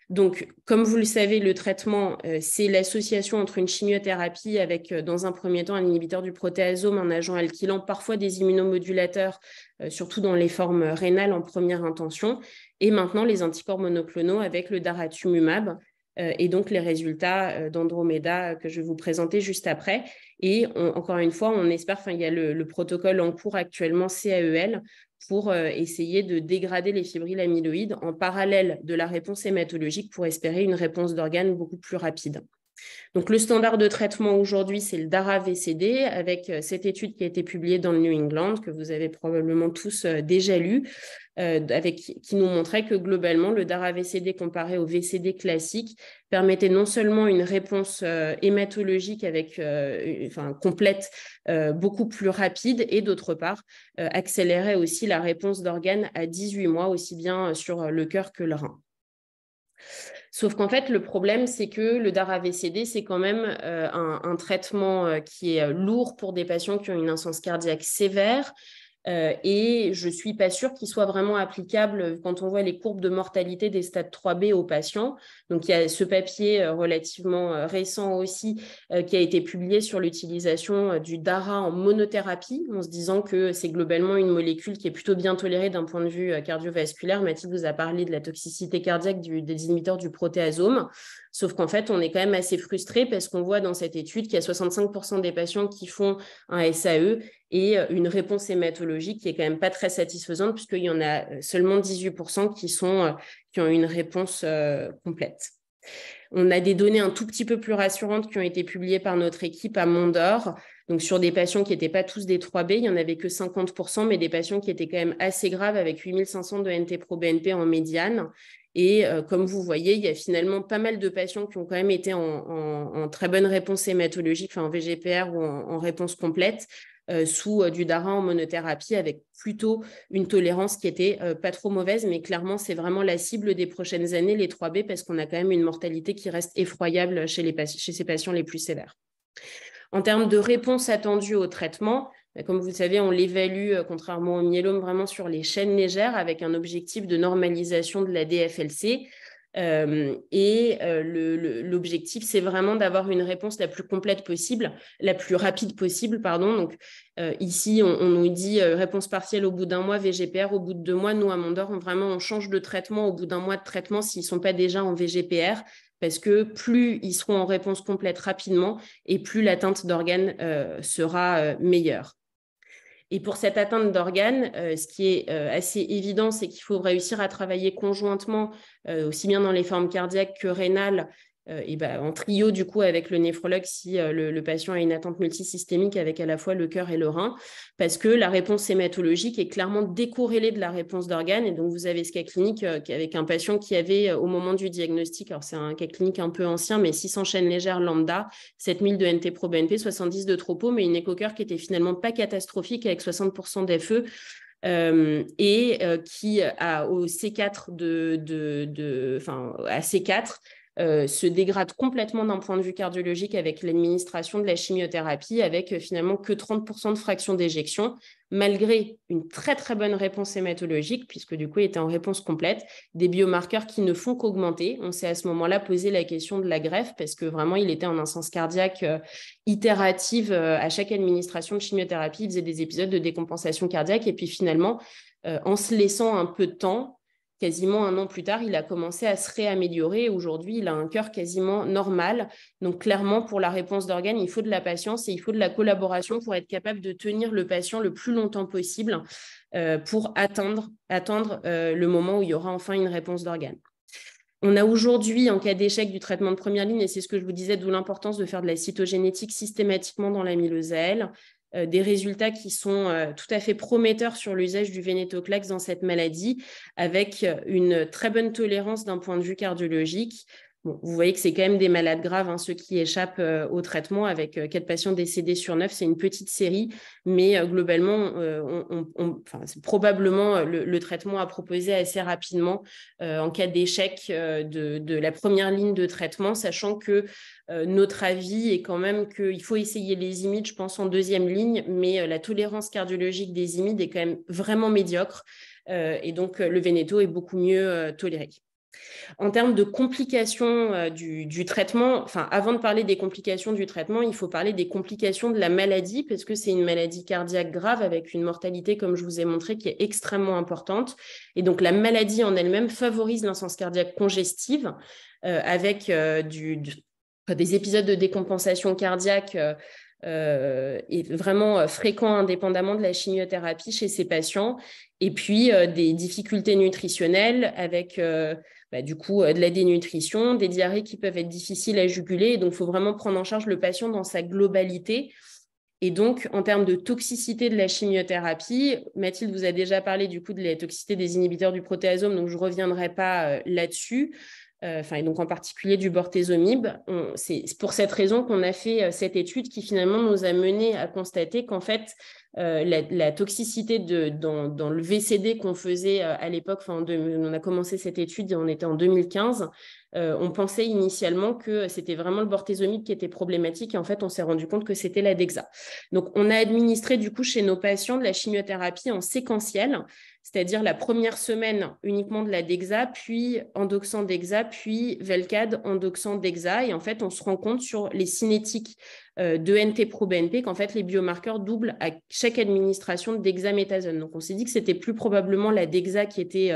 Speaker 4: Donc, comme vous le savez, le traitement, c'est l'association entre une chimiothérapie avec, dans un premier temps, un inhibiteur du protéasome, un agent alkylant, parfois des immunomodulateurs, surtout dans les formes rénales en première intention, et maintenant les anticorps monoclonaux avec le daratumumab, et donc les résultats d'Andromeda que je vais vous présenter juste après. Et encore une fois, on espère, il y a le protocole en cours actuellement CAEL pour essayer de dégrader les fibriles amyloïdes en parallèle de la réponse hématologique pour espérer une réponse d'organes beaucoup plus rapide. Donc, le standard de traitement aujourd'hui, c'est le DARA-VCD avec cette étude qui a été publiée dans le New England, que vous avez probablement tous déjà lu, qui nous montrait que globalement, le DARA-VCD comparé au VCD classique permettait non seulement une réponse hématologique complète, beaucoup plus rapide, et d'autre part, accélérait aussi la réponse d'organes à 18 mois, aussi bien sur le cœur que le rein. Sauf qu'en fait, le problème, c'est que le DARA-VCD, c'est quand même un traitement qui est lourd pour des patients qui ont une insuffisance cardiaque sévère. Et je ne suis pas sûre qu'il soit vraiment applicable quand on voit les courbes de mortalité des stades 3B aux patients. Donc, il y a ce papier relativement récent aussi qui a été publié sur l'utilisation du DARA en monothérapie, en se disant que c'est globalement une molécule qui est plutôt bien tolérée d'un point de vue cardiovasculaire. Mathilde vous a parlé de la toxicité cardiaque des inhibiteurs du protéasome. Sauf qu'en fait, on est quand même assez frustré parce qu'on voit dans cette étude qu'il y a 65% des patients qui font un SAE et une réponse hématologique qui est quand même pas très satisfaisante puisqu'il y en a seulement 18% qui ont une réponse complète. On a des données un tout petit peu plus rassurantes qui ont été publiées par notre équipe à Mondor. Donc, sur des patients qui n'étaient pas tous des 3B, il n'y en avait que 50%, mais des patients qui étaient quand même assez graves avec 8500 de NT-proBNP en médiane. Et comme vous voyez, il y a finalement pas mal de patients qui ont quand même été en très bonne réponse hématologique, en VGPR ou en réponse complète, sous du DARA en monothérapie, avec plutôt une tolérance qui était pas trop mauvaise, mais clairement, c'est vraiment la cible des prochaines années, les 3B, parce qu'on a quand même une mortalité qui reste effroyable chez ces patients les plus sévères. En termes de réponse attendue au traitement, comme vous le savez, on l'évalue, contrairement au myélome, vraiment sur les chaînes légères avec un objectif de normalisation de la DFLC. L'objectif, c'est vraiment d'avoir une réponse la plus complète possible, la plus rapide possible, pardon. Donc, ici, on nous dit réponse partielle au bout d'1 mois, VGPR au bout de 2 mois. Nous, à Mondor, on change de traitement au bout d'1 mois de traitement s'ils ne sont pas déjà en VGPR, parce que plus ils seront en réponse complète rapidement et plus l'atteinte d'organes sera meilleure. Et pour cette atteinte d'organes, ce qui est assez évident, c'est qu'il faut réussir à travailler conjointement, aussi bien dans les formes cardiaques que rénales, en trio du coup avec le néphrologue si le patient a une atteinte multisystémique avec à la fois le cœur et le rein, parce que la réponse hématologique est clairement décorrélée de la réponse d'organes. Et donc vous avez ce cas clinique avec un patient qui avait au moment du diagnostic, alors c'est un cas clinique un peu ancien, mais 600 chaînes légères lambda, 7000 de NT-proBNP, 70 de tropo, mais une écho-cœur qui était finalement pas catastrophique avec 60% d'FE. Qui a au C4 à C4 se dégrade complètement d'un point de vue cardiologique avec l'administration de la chimiothérapie, avec finalement que 30% de fraction d'éjection, malgré une très très bonne réponse hématologique, puisque du coup il était en réponse complète, des biomarqueurs qui ne font qu'augmenter. On s'est à ce moment-là posé la question de la greffe, parce que vraiment il était en insuffisance cardiaque itérative à chaque administration de chimiothérapie, il faisait des épisodes de décompensation cardiaque, et puis finalement, en se laissant un peu de temps, quasiment 1 an plus tard, il a commencé à se réaméliorer. Aujourd'hui, il a un cœur quasiment normal. Donc, clairement, pour la réponse d'organes, il faut de la patience et il faut de la collaboration pour être capable de tenir le patient le plus longtemps possible pour attendre le moment où il y aura enfin une réponse d'organes. On a aujourd'hui, en cas d'échec du traitement de première ligne, et c'est ce que je vous disais, d'où l'importance de faire de la cytogénétique systématiquement dans l'amylose AL, des résultats qui sont tout à fait prometteurs sur l'usage du vénétoclax dans cette maladie, avec une très bonne tolérance d'un point de vue cardiologique. Bon, vous voyez que c'est quand même des malades graves, hein, ceux qui échappent au traitement, avec 4 patients décédés sur 9. C'est une petite série, mais globalement, c'est probablement le traitement à proposer assez rapidement en cas d'échec de la première ligne de traitement, sachant que notre avis est quand même qu'il faut essayer les IMID, je pense, en 2e ligne, mais la tolérance cardiologique des IMID est quand même vraiment médiocre, et donc le vénéto est beaucoup mieux toléré. En termes de complications du traitement, avant de parler des complications du traitement, il faut parler des complications de la maladie, parce que c'est une maladie cardiaque grave avec une mortalité, comme je vous ai montré, qui est extrêmement importante. Et donc, la maladie en elle-même favorise l'insuffisance cardiaque congestive avec des épisodes de décompensation cardiaque est vraiment fréquent indépendamment de la chimiothérapie chez ces patients, et puis des difficultés nutritionnelles avec du coup de la dénutrition, des diarrhées qui peuvent être difficiles à juguler, et donc il faut vraiment prendre en charge le patient dans sa globalité. Et donc, en termes de toxicité de la chimiothérapie, Mathilde vous a déjà parlé du coup de la toxicité des inhibiteurs du protéasome, donc je ne reviendrai pas là-dessus. Et donc en particulier du bortezomib. C'est pour cette raison qu'on a fait cette étude qui finalement nous a mené à constater qu'en fait, la toxicité dans le VCD qu'on faisait à l'époque, on a commencé cette étude, on était en 2015, on pensait initialement que c'était vraiment le bortezomib qui était problématique, et en fait, on s'est rendu compte que c'était la Dexa. Donc, on a administré du coup chez nos patients de la chimiothérapie en séquentiel, c'est-à-dire la première semaine uniquement de la Dexa, puis endoxan Dexa, puis Velcade endoxan Dexa. Et en fait, on se rend compte sur les cinétiques de NT-proBNP qu'en fait, les biomarqueurs doublent à chaque administration de dexaméthasone. Donc, on s'est dit que c'était plus probablement la Dexa qui était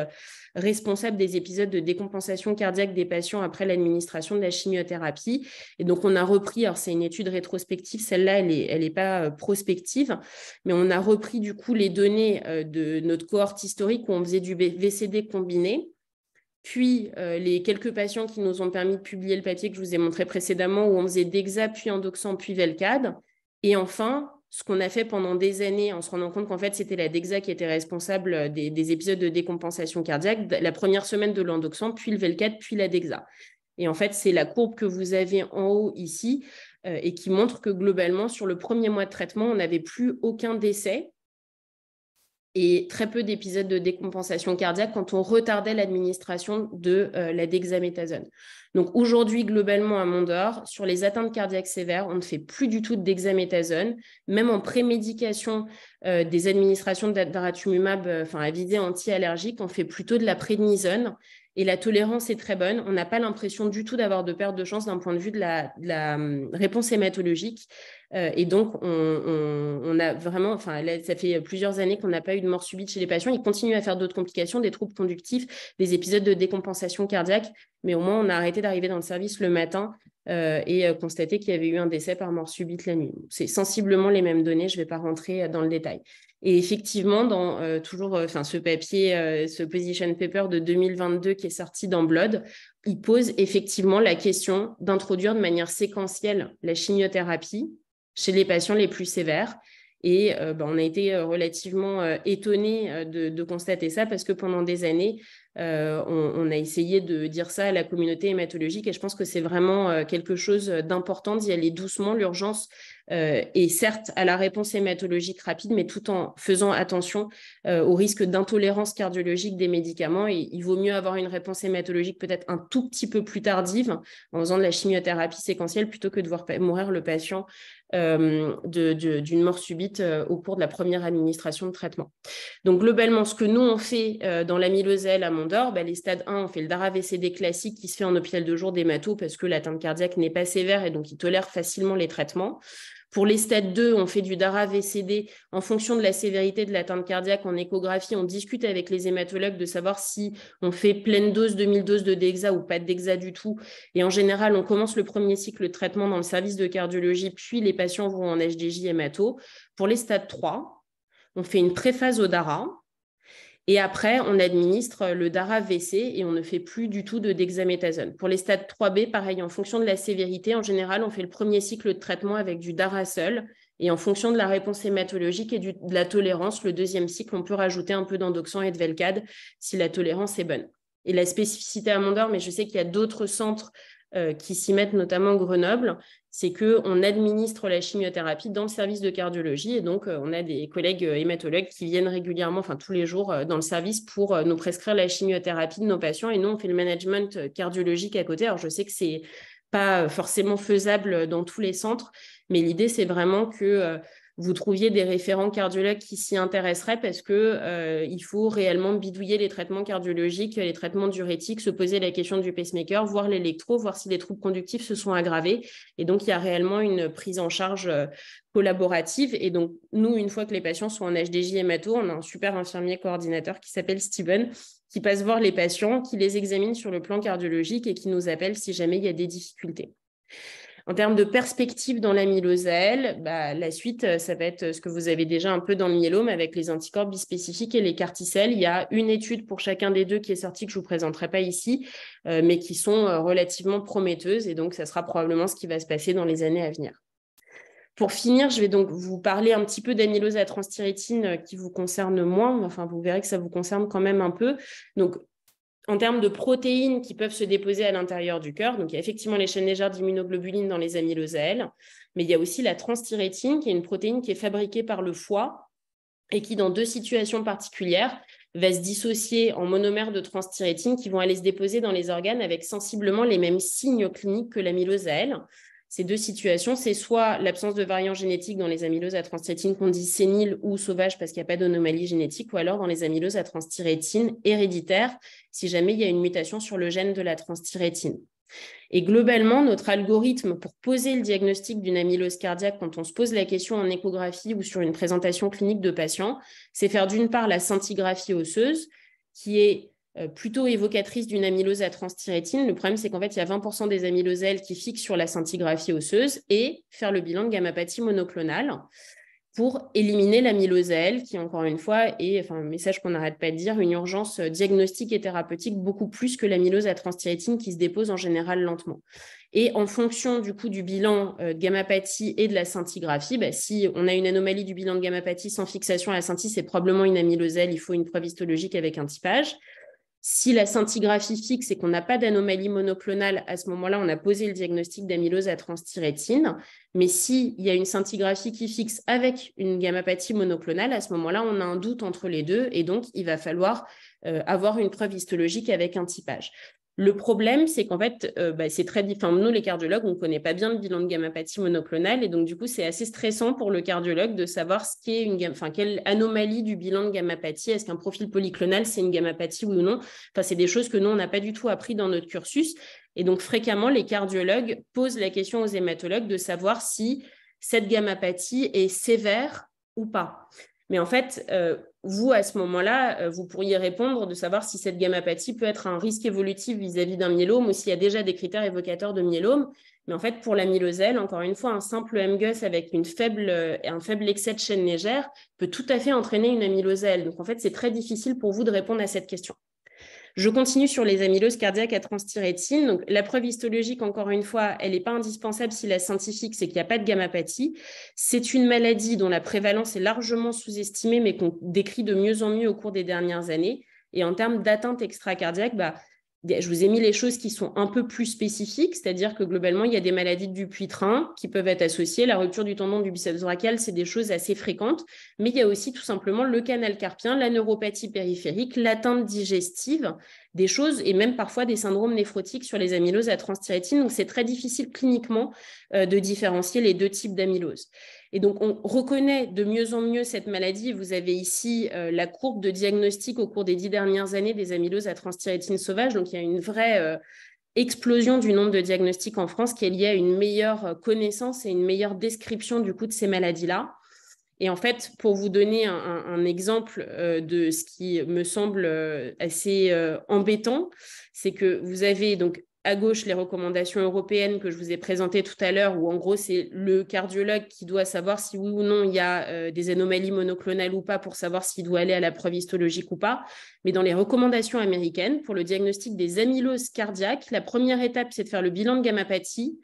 Speaker 4: responsable des épisodes de décompensation cardiaque des patients après l'administration de la chimiothérapie. Et donc, on a repris, alors c'est une étude rétrospective, celle-là, elle est pas prospective, mais on a repris du coup les données de notre cohorte historique où on faisait du VCD combiné, puis les quelques patients qui nous ont permis de publier le papier que je vous ai montré précédemment où on faisait Dexa, puis endoxan, puis Velcade. Et enfin, ce qu'on a fait pendant des années en se rendant compte qu'en fait, c'était la Dexa qui était responsable des épisodes de décompensation cardiaque, la première semaine de l'endoxan, puis le Velcade, puis la Dexa. Et en fait, c'est la courbe que vous avez en haut ici et qui montre que globalement, sur le premier mois de traitement, on n'avait plus aucun décès et très peu d'épisodes de décompensation cardiaque quand on retardait l'administration de la dexaméthasone. Donc aujourd'hui, globalement à Mondor, sur les atteintes cardiaques sévères, on ne fait plus du tout de dexaméthasone. Même en prémédication des administrations d'aratumumab à visée anti-allergique, on fait plutôt de la prédnisone. Et la tolérance est très bonne. On n'a pas l'impression du tout d'avoir de perte de chance d'un point de vue de la réponse hématologique. Et donc, on a vraiment, là, ça fait plusieurs années qu'on n'a pas eu de mort subite chez les patients. Ils continuent à faire d'autres complications, des troubles conductifs, des épisodes de décompensation cardiaque. Mais au moins, on a arrêté d'arriver dans le service le matin et constaté qu'il y avait eu un décès par mort subite la nuit. C'est sensiblement les mêmes données. Je ne vais pas rentrer dans le détail. Et effectivement, dans ce papier, ce position paper de 2022 qui est sorti dans Blood, il pose effectivement la question d'introduire de manière séquentielle la chimiothérapie chez les patients les plus sévères. Et on a été relativement étonnés de constater ça parce que pendant des années, On a essayé de dire ça à la communauté hématologique et je pense que c'est vraiment quelque chose d'important d'y aller doucement. L'urgence est certes à la réponse hématologique rapide, mais tout en faisant attention au risque d'intolérance cardiologique des médicaments. Et il vaut mieux avoir une réponse hématologique peut-être un tout petit peu plus tardive en faisant de la chimiothérapie séquentielle plutôt que de voir mourir le patient d'une mort subite au cours de la première administration de traitement. Donc globalement, ce que nous on fait dans l'amylosel à Mondor, les stades 1, on fait le DARA-VCD classique qui se fait en hôpital de jour d'hémato parce que l'atteinte cardiaque n'est pas sévère et donc il tolère facilement les traitements. Pour les stades 2, on fait du DARA-VCD en fonction de la sévérité de l'atteinte cardiaque en échographie. On discute avec les hématologues de savoir si on fait pleine dose, 2000 doses de DEXA ou pas de DEXA du tout. Et en général, on commence le premier cycle de traitement dans le service de cardiologie, puis les patients vont en HDJ hémato. Pour les stades 3, on fait une préphase au DARA. Et après, on administre le DARA-VC et on ne fait plus du tout de dexaméthasone. Pour les stades 3B, pareil, en fonction de la sévérité, en général, on fait le premier cycle de traitement avec du DARA seul. Et en fonction de la réponse hématologique et de la tolérance, le deuxième cycle, on peut rajouter un peu d'endoxan et de Velcade si la tolérance est bonne. Et la spécificité à Mondor, mais je sais qu'il y a d'autres centres qui s'y mettent, notamment Grenoble, c'est qu'on administre la chimiothérapie dans le service de cardiologie. Et donc, on a des collègues hématologues qui viennent régulièrement, enfin tous les jours, dans le service pour nous prescrire la chimiothérapie de nos patients. Et nous, on fait le management cardiologique à côté. Alors, je sais que ce n'est pas forcément faisable dans tous les centres, mais l'idée, c'est vraiment que vous trouviez des référents cardiologues qui s'y intéresseraient parce qu'il faut réellement bidouiller les traitements cardiologiques, les traitements diurétiques, se poser la question du pacemaker, voir l'électro, voir si les troubles conductifs se sont aggravés. Et donc, il y a réellement une prise en charge collaborative. Et donc, nous, une fois que les patients sont en HDJ hémato, on a un super infirmier coordinateur qui s'appelle Steven, qui passe voir les patients, qui les examine sur le plan cardiologique et qui nous appelle si jamais il y a des difficultés. En termes de perspective dans l'amylosel, la suite, ça va être ce que vous avez déjà un peu dans le myélome avec les anticorps bispécifiques et les CAR-T-cells. Il y a une étude pour chacun des deux qui est sortie que je ne vous présenterai pas ici, mais qui sont relativement prometteuses et donc ça sera probablement ce qui va se passer dans les années à venir. Pour finir, je vais donc vous parler un petit peu d'amylose à transthyrétine qui vous concerne moins, enfin vous verrez que ça vous concerne quand même un peu. Donc, en termes de protéines qui peuvent se déposer à l'intérieur du cœur, donc il y a effectivement les chaînes légères d'immunoglobulines dans les amylosales, mais il y a aussi la transthyrétine qui est une protéine qui est fabriquée par le foie et qui, dans deux situations particulières, va se dissocier en monomères de transthyrétine qui vont aller se déposer dans les organes avec sensiblement les mêmes signes cliniques que l'amylosale. Ces deux situations, c'est soit l'absence de variants génétiques dans les amyloses à transthyrétine qu'on dit séniles ou sauvages parce qu'il n'y a pas d'anomalie génétique, ou alors dans les amyloses à transthyrétine héréditaires, si jamais il y a une mutation sur le gène de la transthyrétine. Et globalement, notre algorithme pour poser le diagnostic d'une amylose cardiaque quand on se pose la question en échographie ou sur une présentation clinique de patient, c'est faire d'une part la scintigraphie osseuse, qui est plutôt évocatrice d'une amylose à transthyrétine. Le problème, c'est qu'en fait, il y a 20% des amyloselles qui fixent sur la scintigraphie osseuse et faire le bilan de gammapathie monoclonale pour éliminer l'amyloselle qui, encore une fois, est, un message qu'on n'arrête pas de dire, une urgence diagnostique et thérapeutique beaucoup plus que l'amylose à transthyrétine qui se dépose en général lentement. Et en fonction du coup du bilan de gammapathie et de la scintigraphie, si on a une anomalie du bilan de gammapathie sans fixation à la scinti, c'est probablement une amyloselle, il faut une preuve histologique avec un typage. Si la scintigraphie fixe et qu'on n'a pas d'anomalie monoclonale, à ce moment-là, on a posé le diagnostic d'amylose à transthyrétine. Mais s'il y a une scintigraphie qui fixe avec une gammapathie monoclonale, à ce moment-là, on a un doute entre les deux et donc il va falloir avoir une preuve histologique avec un typage. Le problème, c'est qu'en fait, c'est très différent. Nous, les cardiologues, on ne connaît pas bien le bilan de gammapathie monoclonale et donc, du coup, c'est assez stressant pour le cardiologue de savoir ce qu'est quelle anomalie du bilan de gammapathie. Est-ce qu'un profil polyclonal, c'est une gammapathie ou non? C'est des choses que nous, on n'a pas du tout appris dans notre cursus. Et donc, fréquemment, les cardiologues posent la question aux hématologues de savoir si cette gammapathie est sévère ou pas. Mais en fait, vous, à ce moment-là, vous pourriez répondre de savoir si cette gammapathie peut être un risque évolutif vis-à-vis d'un myélome ou s'il y a déjà des critères évocateurs de myélome. Mais en fait, pour l'amyloselle, encore une fois, un simple MGUS avec un faible excès de chaîne légère peut tout à fait entraîner une amyloselle. Donc, en fait, c'est très difficile pour vous de répondre à cette question. Je continue sur les amyloses cardiaques à transthyrétine. Donc, la preuve histologique, encore une fois, elle n'est pas indispensable si la scientifique, c'est qu'il n'y a pas de gammapathie. C'est une maladie dont la prévalence est largement sous-estimée, mais qu'on décrit de mieux en mieux au cours des dernières années. Et en termes d'atteinte extracardiaque, je vous ai mis les choses qui sont un peu plus spécifiques, c'est-à-dire que globalement, il y a des maladies du Dupuytren qui peuvent être associées. La rupture du tendon du biceps brachial, c'est des choses assez fréquentes, mais il y a aussi tout simplement le canal carpien, la neuropathie périphérique, l'atteinte digestive, des choses et même parfois des syndromes néphrotiques sur les amyloses à transthyrétine. Donc, c'est très difficile cliniquement de différencier les deux types d'amylose. Et donc, on reconnaît de mieux en mieux cette maladie. Vous avez ici la courbe de diagnostic au cours des 10 dernières années des amyloses à transthyrétine sauvage. Donc, il y a une vraie explosion du nombre de diagnostics en France qui est liée à une meilleure connaissance et une meilleure description du coup de ces maladies-là. Et en fait, pour vous donner un exemple de ce qui me semble assez embêtant, c'est que vous avez donc à gauche les recommandations européennes que je vous ai présentées tout à l'heure, où en gros, c'est le cardiologue qui doit savoir si oui ou non il y a des anomalies monoclonales ou pas pour savoir s'il doit aller à la preuve histologique ou pas. Mais dans les recommandations américaines, pour le diagnostic des amyloses cardiaques, la première étape, c'est de faire le bilan de gammapathie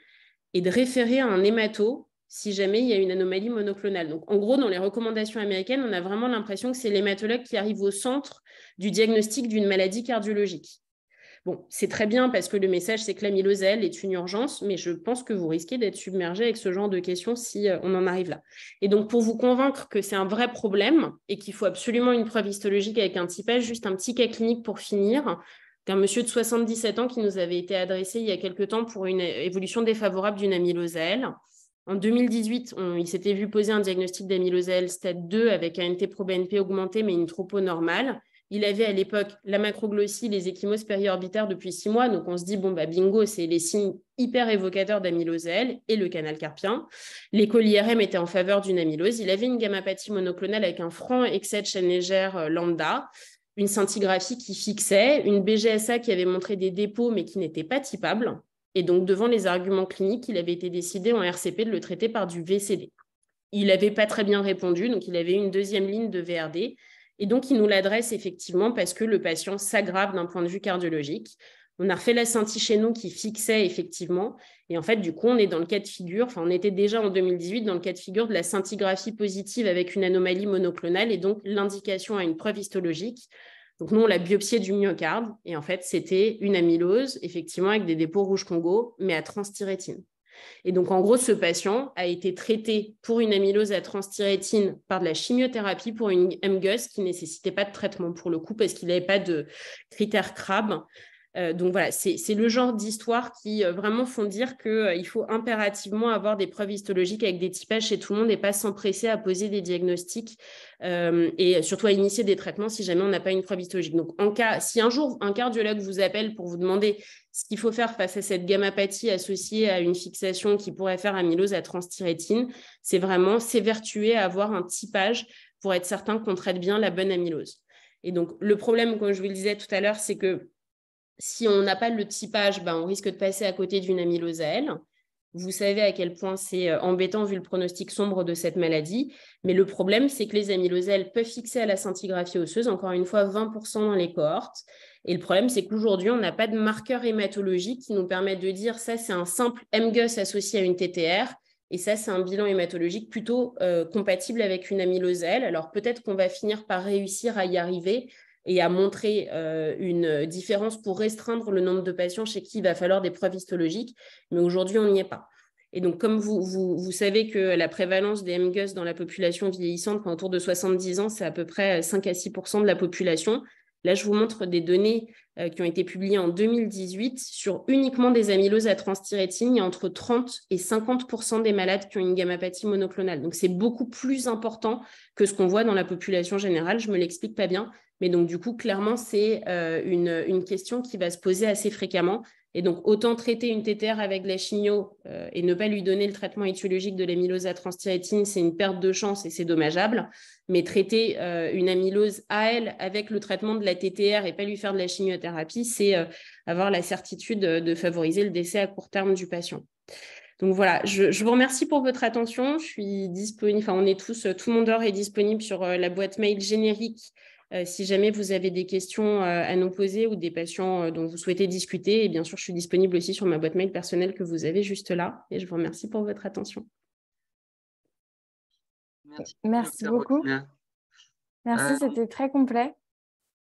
Speaker 4: et de référer à un hémato si jamais il y a une anomalie monoclonale. Donc, en gros, dans les recommandations américaines, on a vraiment l'impression que c'est l'hématologue qui arrive au centre du diagnostic d'une maladie cardiologique. Bon, c'est très bien parce que le message, c'est que l'amylose, elle, est une urgence, mais je pense que vous risquez d'être submergé avec ce genre de questions si on en arrive là. Et donc, pour vous convaincre que c'est un vrai problème et qu'il faut absolument une preuve histologique avec un typage, juste un petit cas clinique pour finir, d'un monsieur de 77 ans qui nous avait été adressé il y a quelque temps pour une évolution défavorable d'une amylose à elle. En 2018, il s'était vu poser un diagnostic d'amylose à elle stade 2 avec un NT-proBNP augmenté, mais une tropo normale. Il avait à l'époque la macroglossie, les ecchymoses périorbitaires depuis 6 mois. Donc, on se dit, bon, bingo, c'est les signes hyper évocateurs d'amylose à elle et le canal carpien. L'écho IRM était en faveur d'une amylose. Il avait une gammapathie monoclonale avec un franc excès de chaîne légère lambda, une scintigraphie qui fixait, une BGSA qui avait montré des dépôts, mais qui n'était pas typable. Et donc, devant les arguments cliniques, il avait été décidé en RCP de le traiter par du VCD. Il n'avait pas très bien répondu, donc il avait une deuxième ligne de VRD. Et donc, il nous l'adresse effectivement parce que le patient s'aggrave d'un point de vue cardiologique. On a refait la scinti chez nous qui fixait effectivement. Et en fait, du coup, on est dans le cas de figure, on était déjà en 2018 dans le cas de figure de la scintigraphie positive avec une anomalie monoclonale et donc l'indication à une preuve histologique. Donc, nous, on l'a biopsié du myocarde et en fait, c'était une amylose, effectivement, avec des dépôts rouge Congo, mais à transthyrétine. Et donc, en gros, ce patient a été traité pour une amylose à transthyrétine par de la chimiothérapie pour une MGUS qui ne nécessitait pas de traitement pour le coup parce qu'il n'avait pas de critères CRAB. Donc voilà, c'est le genre d'histoire qui vraiment font dire qu'il faut impérativement avoir des preuves histologiques avec des typages chez tout le monde et pas s'empresser à poser des diagnostics et surtout à initier des traitements si jamais on n'a pas une preuve histologique. Donc si un jour un cardiologue vous appelle pour vous demander ce qu'il faut faire face à cette gammapathie associée à une fixation qui pourrait faire amylose à transthyrétine, c'est vraiment s'évertuer à avoir un typage pour être certain qu'on traite bien la bonne amylose. Et donc le problème, comme je vous le disais tout à l'heure, c'est que si on n'a pas le typage, on risque de passer à côté d'une amylose à elle. Vous savez à quel point c'est embêtant vu le pronostic sombre de cette maladie. Mais le problème, c'est que les amyloses à elle peuvent fixer à la scintigraphie osseuse, encore une fois 20% dans les cohortes. Et le problème, c'est qu'aujourd'hui, on n'a pas de marqueur hématologique qui nous permettent de dire ça, c'est un simple MGUS associé à une TTR. Et ça, c'est un bilan hématologique plutôt compatible avec une amylose à elle. Alors peut-être qu'on va finir par réussir à y arriver et à montrer une différence pour restreindre le nombre de patients chez qui il va falloir des preuves histologiques. Mais aujourd'hui, on n'y est pas. Et donc, comme vous savez que la prévalence des MGUS dans la population vieillissante, autour de 70 ans, c'est à peu près 5 à 6% de la population. Là, je vous montre des données qui ont été publiées en 2018 sur uniquement des amyloses à transthyrétine. Il y a entre 30 et 50% des malades qui ont une gammapathie monoclonale. Donc, c'est beaucoup plus important que ce qu'on voit dans la population générale. Je ne me l'explique pas bien. Mais donc, du coup, clairement, c'est une question qui va se poser assez fréquemment. Et donc, autant traiter une TTR avec de la chimio et ne pas lui donner le traitement étiologique de l'amylose à transthyrétine, c'est une perte de chance et c'est dommageable. Mais traiter une amylose à elle avec le traitement de la TTR et pas lui faire de la chimiothérapie, c'est avoir la certitude de favoriser le décès à court terme du patient. Donc voilà, je vous remercie pour votre attention. Je suis disponible, on est tout le monde est disponible sur la boîte mail générique si jamais vous avez des questions à nous poser ou des patients dont vous souhaitez discuter. Et bien sûr, je suis disponible aussi sur ma boîte mail personnelle que vous avez juste là. Et je vous remercie pour votre attention.
Speaker 3: Merci beaucoup. Merci, c'était très complet.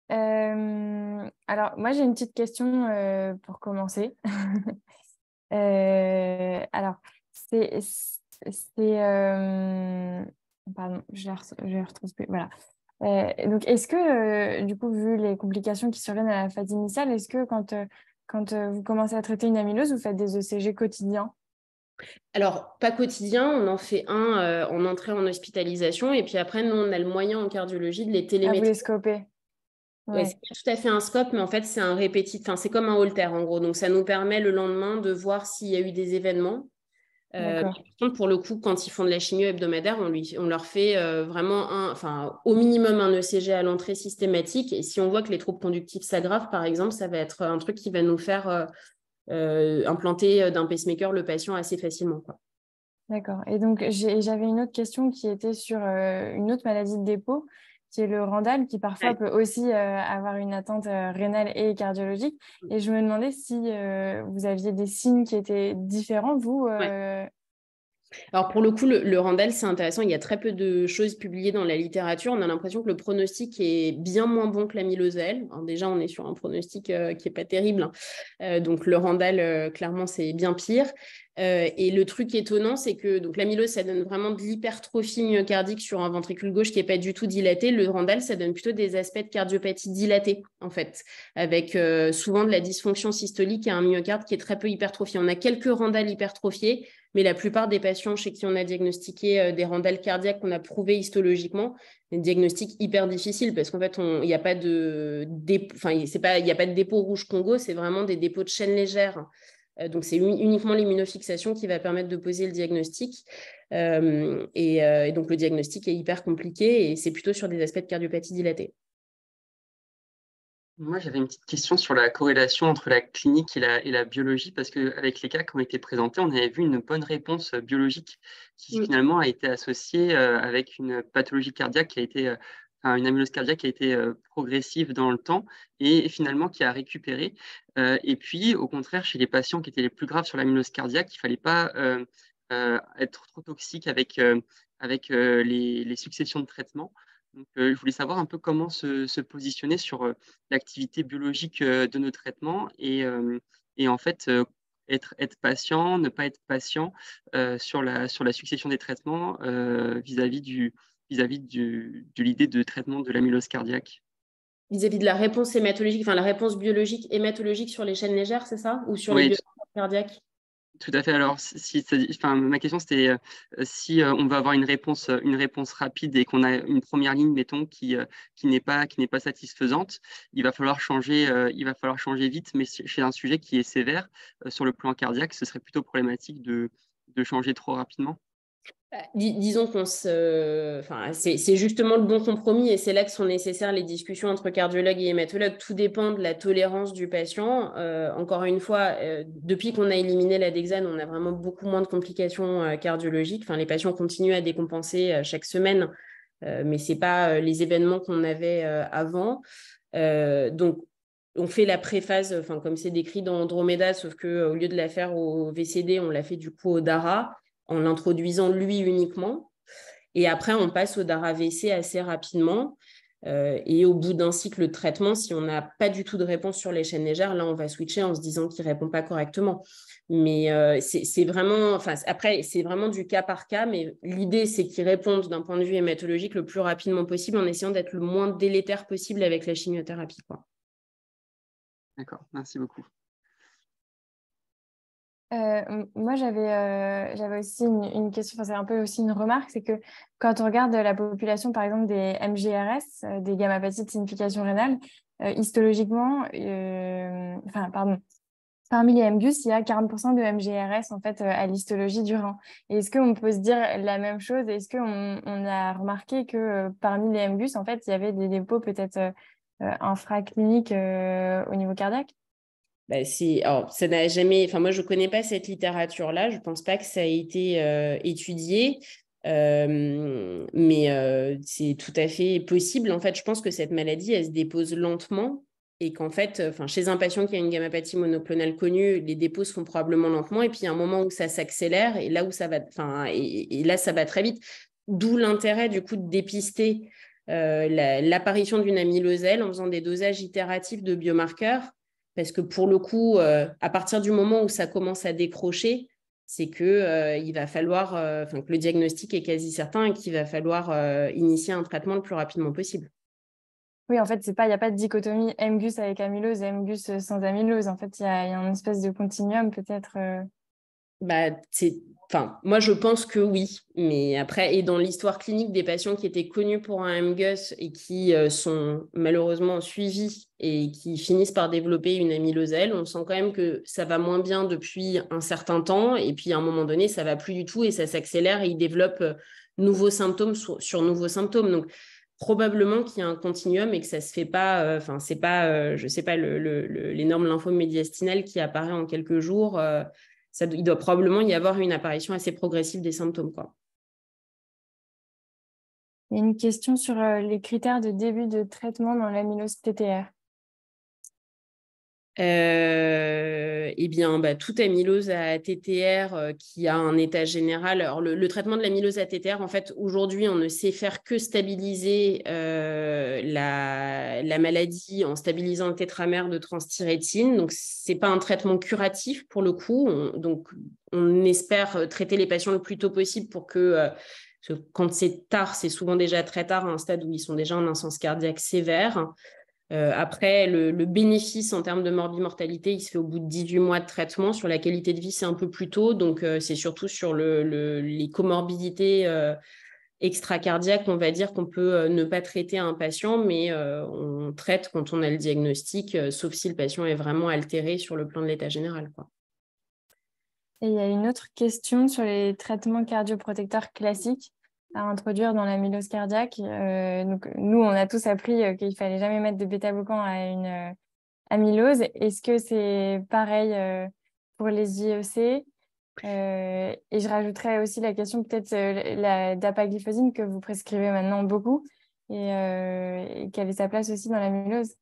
Speaker 3: Alors, moi, j'ai une petite question pour commencer. Alors, c'est pardon, je la retrouve plus. Voilà. Donc, est-ce que, du coup, vu les complications qui surviennent à la phase initiale, est-ce que quand vous commencez à traiter une amylose, vous faites des ECG quotidiens?
Speaker 4: Alors, pas quotidien, on en fait un en entrée en hospitalisation. Et puis après, nous, on a le moyen en cardiologie de les
Speaker 3: Ah, vous
Speaker 4: télémétrer.
Speaker 3: les scopez?
Speaker 4: Ouais,
Speaker 3: Ouais,
Speaker 4: c'est pas tout à fait un scope, mais en fait, c'est un répétitif. Enfin, c'est comme un holter, en gros. Donc, ça nous permet le lendemain de voir s'il y a eu des événements.
Speaker 3: d'accord.
Speaker 4: Par contre, pour le coup, quand ils font de la chimio hebdomadaire, on leur fait vraiment au minimum un ECG à l'entrée systématique. Et si on voit que les troubles conductifs s'aggravent, par exemple, ça va être un truc qui va nous faire implanter d'un pacemaker le patient assez facilement, quoi.
Speaker 3: D'accord. Et donc, j'avais une autre question qui était sur une autre maladie de dépôt, qui est le Randal, qui parfois
Speaker 4: Ouais.
Speaker 3: peut aussi avoir une atteinte rénale et cardiologique. Et je me demandais si vous aviez des signes qui étaient différents, vous.
Speaker 4: Ouais. Alors pour le coup, le Randal, c'est intéressant. Il y a très peu de choses publiées dans la littérature. On a l'impression que le pronostic est bien moins bon que l'amylose à elle. Alors déjà, on est sur un pronostic qui n'est pas terrible, hein. Donc le Randal, clairement, c'est bien pire. Et le truc étonnant, c'est que donc l'amylose, ça donne vraiment de l'hypertrophie myocardique sur un ventricule gauche qui n'est pas du tout dilaté. Le Randal, ça donne plutôt des aspects de cardiopathie dilatée, en fait, avec souvent de la dysfonction systolique et un myocarde qui est très peu hypertrophié. On a quelques Randal hypertrophiés, mais la plupart des patients chez qui on a diagnostiqué des Randal cardiaques qu'on a prouvé histologiquement, des diagnostics hyper difficiles parce qu'en fait, il n'y a pas de dépôt rouge Congo, c'est vraiment des dépôts de chaîne légère. Donc, c'est uniquement l'immunofixation qui va permettre de poser le diagnostic. Et donc, le diagnostic est hyper compliqué et c'est plutôt sur des aspects de cardiopathie dilatée.
Speaker 1: Moi, j'avais une petite question sur la corrélation entre la clinique et la biologie, parce qu'avec les cas qui ont été présentés, on avait vu une bonne réponse biologique qui finalement a été associée avec une pathologie cardiaque qui a été, une amylose cardiaque qui a été progressive dans le temps et finalement qui a récupéré. Et puis, au contraire, chez les patients qui étaient les plus graves sur l'amylose cardiaque, il ne fallait pas être trop toxique avec les successions de traitements. Donc, je voulais savoir un peu comment se positionner sur l'activité biologique de nos traitements et en fait, être patient, ne pas être patient sur la succession des traitements vis-à-vis de l'idée de traitement de l'amylose cardiaque.
Speaker 4: Vis-à-vis de la réponse hématologique, enfin la réponse biologique hématologique sur les chaînes légères, c'est ça? Ou sur les
Speaker 1: Oui,
Speaker 4: biomarqueurs cardiaques?
Speaker 1: tout à fait. Alors, ma question, c'était si on va avoir une réponse rapide et qu'on a une première ligne, mettons, qui n'est pas satisfaisante, il va falloir changer vite, mais chez un sujet qui est sévère sur le plan cardiaque, ce serait plutôt problématique de changer trop rapidement.
Speaker 4: Disons c'est justement le bon compromis et c'est là que sont nécessaires les discussions entre cardiologues et hématologues. Tout dépend de la tolérance du patient. Encore une fois, depuis qu'on a éliminé la Dexane, on a vraiment beaucoup moins de complications cardiologiques. Enfin, les patients continuent à décompenser chaque semaine, mais ce n'est pas les événements qu'on avait avant. Donc, on fait la préphase, comme c'est décrit dans Andromeda, sauf qu'au lieu de la faire au VCD, on l'a fait du coup au DARA en l'introduisant lui uniquement. Et après, on passe au DARA-VC assez rapidement. Et au bout d'un cycle de traitement, si on n'a pas du tout de réponse sur les chaînes légères, là, on va switcher en se disant qu'il ne répond pas correctement. Mais c'est vraiment, après, c'est vraiment du cas par cas, mais l'idée, c'est qu'ils répondent d'un point de vue hématologique le plus rapidement possible en essayant d'être le moins délétère possible avec la chimiothérapie, quoi.
Speaker 1: D'accord, merci beaucoup.
Speaker 3: Moi, j'avais aussi une question, c'est un peu aussi une remarque, c'est que quand on regarde la population, par exemple, des MGRS, des gammopathies de signification rénale, histologiquement, parmi les MGUS, il y a 40% de MGRS en fait, à l'histologie du rein. Et est-ce qu'on peut se dire la même chose? Est-ce qu'on a remarqué que parmi les MGUS, en fait, il y avait des dépôts peut-être infracliniques au niveau cardiaque?
Speaker 4: Alors, ça n'a jamais. Enfin, moi, je ne connais pas cette littérature-là. Je ne pense pas que ça ait été étudié. Mais c'est tout à fait possible. En fait, je pense que cette maladie, elle se dépose lentement et qu'en fait, chez un patient qui a une gammapathie monoclonale connue, les dépôts se font probablement lentement. Et puis, il y a un moment où ça s'accélère et là où ça va, et là, ça va très vite. D'où l'intérêt, du coup, de dépister l'apparition d'une amyloselle en faisant des dosages itératifs de biomarqueurs, parce que pour le coup, à partir du moment où ça commence à décrocher, c'est que il va falloir, que le diagnostic est quasi certain et qu'il va falloir initier un traitement le plus rapidement possible.
Speaker 3: Oui, en fait, il n'y a pas de dichotomie MGUS avec amylose et MGUS sans amylose. En fait, il y a une espèce de continuum peut-être.
Speaker 4: Moi, je pense que oui. Mais après, et dans l'histoire clinique des patients qui étaient connus pour un MGUS et qui sont malheureusement suivis et qui finissent par développer une amyloselle, on sent quand même que ça va moins bien depuis un certain temps. Et puis, à un moment donné, ça ne va plus du tout et ça s'accélère et ils développent nouveaux symptômes sur nouveaux symptômes. Donc, probablement qu'il y a un continuum et que ça se fait pas, c'est pas, je sais pas, l'énorme lymphome médiastinal qui apparaît en quelques jours. Il doit probablement y avoir une apparition assez progressive des symptômes, quoi.
Speaker 3: Il y a une question sur les critères de début de traitement dans l'amylose TTR.
Speaker 4: Eh bien, toute amylose à TTR qui a un état général. Alors, le traitement de l'amylose à TTR, en fait, aujourd'hui, on ne sait faire que stabiliser la maladie en stabilisant le tétramère de transthyrétine. Donc, ce n'est pas un traitement curatif pour le coup. On espère traiter les patients le plus tôt possible pour que quand c'est tard, c'est souvent déjà très tard, à un stade où ils sont déjà en insuffisance cardiaque sévère. Après, le bénéfice en termes de morbimortalité, il se fait au bout de 18 mois de traitement. Sur la qualité de vie, c'est un peu plus tôt. Donc, c'est surtout sur les comorbidités extracardiaques, on va dire, qu'on peut ne pas traiter un patient, mais on traite quand on a le diagnostic, sauf si le patient est vraiment altéré sur le plan de l'état général, quoi.
Speaker 3: Et il y a une autre question sur les traitements cardioprotecteurs classiques à introduire dans l'amylose cardiaque. Donc, nous, on a tous appris qu'il fallait jamais mettre de bêta-bloquants à une amylose. Est-ce que c'est pareil pour les IEC? Et je rajouterais aussi la question peut-être la dapagliflozine que vous prescrivez maintenant beaucoup et quelle est sa place aussi dans l'amylose?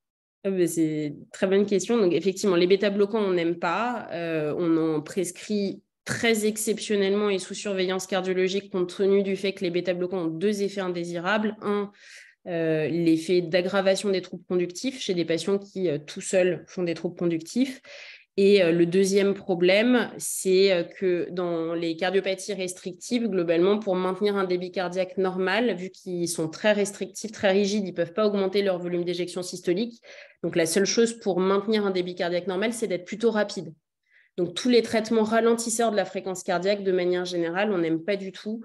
Speaker 4: C'est une très bonne question. Donc, effectivement, les bêta-bloquants, on n'aime pas. On en prescrit très exceptionnellement et sous surveillance cardiologique compte tenu du fait que les bêta-bloquants ont deux effets indésirables. Un, l'effet d'aggravation des troubles conductifs chez des patients qui, tout seuls, font des troubles conductifs. Et le deuxième problème, c'est que dans les cardiopathies restrictives, globalement, pour maintenir un débit cardiaque normal, vu qu'ils sont très restrictifs, très rigides, ils ne peuvent pas augmenter leur volume d'éjection systolique. Donc, la seule chose pour maintenir un débit cardiaque normal, c'est d'être plutôt rapide. Donc, tous les traitements ralentisseurs de la fréquence cardiaque, de manière générale, on n'aime pas du tout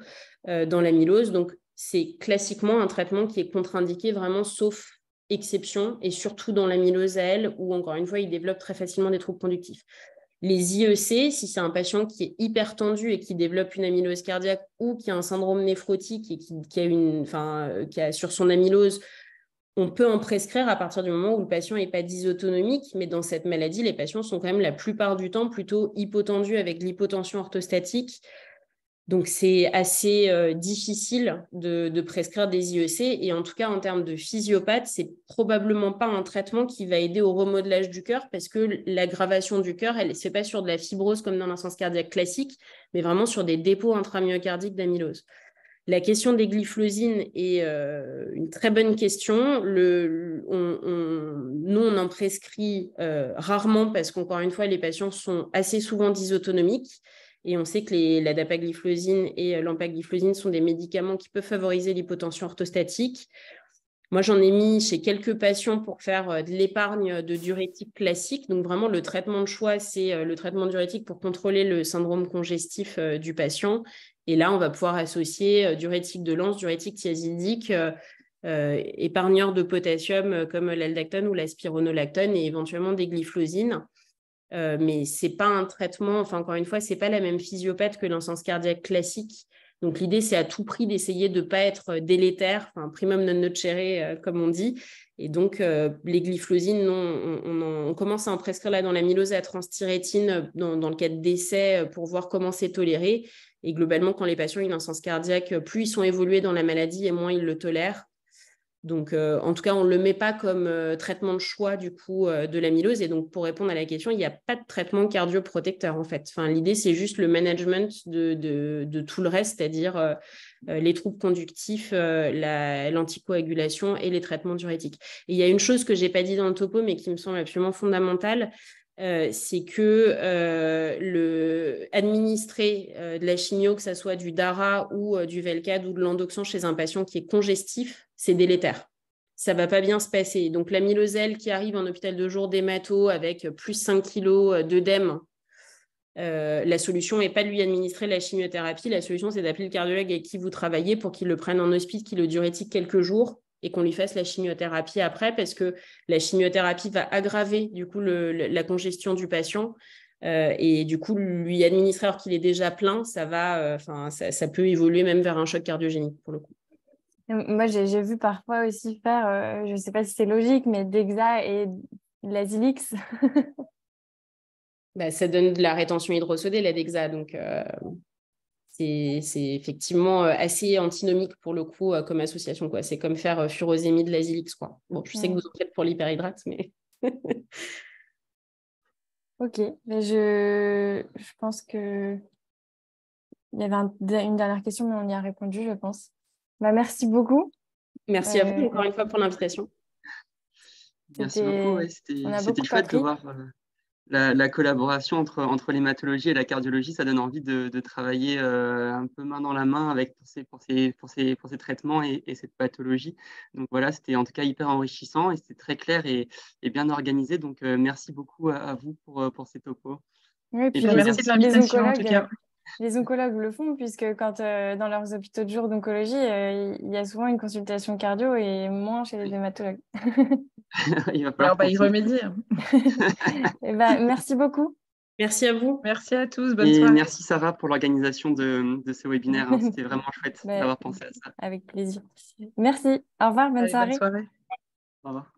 Speaker 4: dans l'amylose. Donc, c'est classiquement un traitement qui est contre-indiqué vraiment, sauf exception, et surtout dans l'amylose à elle, où, encore une fois, il développe très facilement des troubles conductifs. Les IEC, si c'est un patient qui est hyper tendu et qui développe une amylose cardiaque ou qui a un syndrome néphrotique et qui a sur son amylose, on peut en prescrire à partir du moment où le patient n'est pas dysautonomique, mais dans cette maladie, les patients sont quand même la plupart du temps plutôt hypotendus avec l'hypotension orthostatique. Donc, c'est assez difficile de prescrire des IEC. Et en tout cas, en termes de physiopathe, ce n'est probablement pas un traitement qui va aider au remodelage du cœur parce que l'aggravation du cœur, elle ne se fait pas sur de la fibrose comme dans l'insuffisance cardiaque classique, mais vraiment sur des dépôts intramyocardiques d'amylose. La question des glyphlosines est une très bonne question. Nous, on en prescrit rarement parce qu'encore une fois, les patients sont assez souvent dysautonomiques. Et on sait que la dapagliflozine et l'empagliflozine sont des médicaments qui peuvent favoriser l'hypotension orthostatique. Moi, j'en ai mis chez quelques patients pour faire de l'épargne de diurétique classique. Donc, vraiment, le traitement de choix, c'est le traitement diurétique pour contrôler le syndrome congestif du patient. Et là, on va pouvoir associer diurétique de Lens, diurétique thiazidique, épargneur de potassium comme l'aldactone ou la spironolactone et éventuellement des glyphlosines. Mais ce n'est pas un traitement, encore une fois, ce n'est pas la même physiopathe que l'insuffisance cardiaque classique. Donc, l'idée, c'est à tout prix d'essayer de ne pas être délétère, primum non nocere, comme on dit. Et donc, les glyphlosines, on commence à en prescrire là dans l'amylose à transthyrétine dans le cadre d'essais pour voir comment c'est toléré. Et globalement, quand les patients ont une insuffisance cardiaque, plus ils sont évolués dans la maladie et moins ils le tolèrent. Donc, en tout cas, on ne le met pas comme traitement de choix du coup de l'amylose. Et donc, pour répondre à la question, il n'y a pas de traitement cardioprotecteur en fait. Enfin, l'idée, c'est juste le management de tout le reste, c'est-à-dire les troubles conductifs, l'anticoagulation et les traitements diurétiques. Et il y a une chose que je n'ai pas dit dans le topo, mais qui me semble absolument fondamentale, c'est que administrer de la chimio, que ce soit du DARA ou du Velcade ou de l'endoxan chez un patient qui est congestif, c'est délétère. Ça ne va pas bien se passer. Donc, l'amylosel qui arrive en hôpital de jour d'hémato avec plus 5 kg d'œdème, la solution n'est pas de lui administrer la chimiothérapie. La solution, c'est d'appeler le cardiologue avec qui vous travaillez pour qu'il le prenne en hospice, qu'il le diurétique quelques jours et qu'on lui fasse la chimiothérapie après, parce que la chimiothérapie va aggraver du coup la congestion du patient. Et du coup, lui administrer alors qu'il est déjà plein, ça peut évoluer même vers un choc cardiogénique pour le coup.
Speaker 3: Moi, j'ai vu parfois aussi faire, je ne sais pas si c'est logique, mais Dexa et de la Zilix.
Speaker 4: Ça donne de la rétention hydrosodée, la Dexa. Donc, c'est effectivement assez antinomique pour le coup comme association, quoi. C'est comme faire furosémide de la Zilix, quoi. Bon, je sais que vous en faites pour l'hyperhydrate, mais...
Speaker 3: Ok, mais je pense que il y avait une dernière question, mais on y a répondu, je pense. Merci beaucoup.
Speaker 4: Merci à vous encore une fois pour l'invitation.
Speaker 1: Merci beaucoup. Ouais, c'était chouette
Speaker 3: appris.
Speaker 1: de voir la collaboration entre l'hématologie et la cardiologie. Ça donne envie de travailler un peu main dans la main pour ces traitements et cette pathologie. Donc voilà, c'était en tout cas hyper enrichissant et c'était très clair et bien organisé. Donc merci beaucoup à vous pour ces topos.
Speaker 3: Oui, et puis
Speaker 2: merci de l'invitation en tout cas.
Speaker 3: Les oncologues le font, puisque quand dans leurs hôpitaux de jour d'oncologie, il y a souvent une consultation cardio et moins chez les hématologues.
Speaker 1: Il va falloir
Speaker 2: y remédier.
Speaker 3: Merci beaucoup.
Speaker 4: Merci à vous.
Speaker 2: Merci à tous. Bonne soirée.
Speaker 1: Merci Sarah pour l'organisation de ce webinaire. C'était vraiment chouette d'avoir pensé à ça.
Speaker 3: Avec plaisir. Merci. Au revoir. Bonne soirée.
Speaker 1: Au revoir.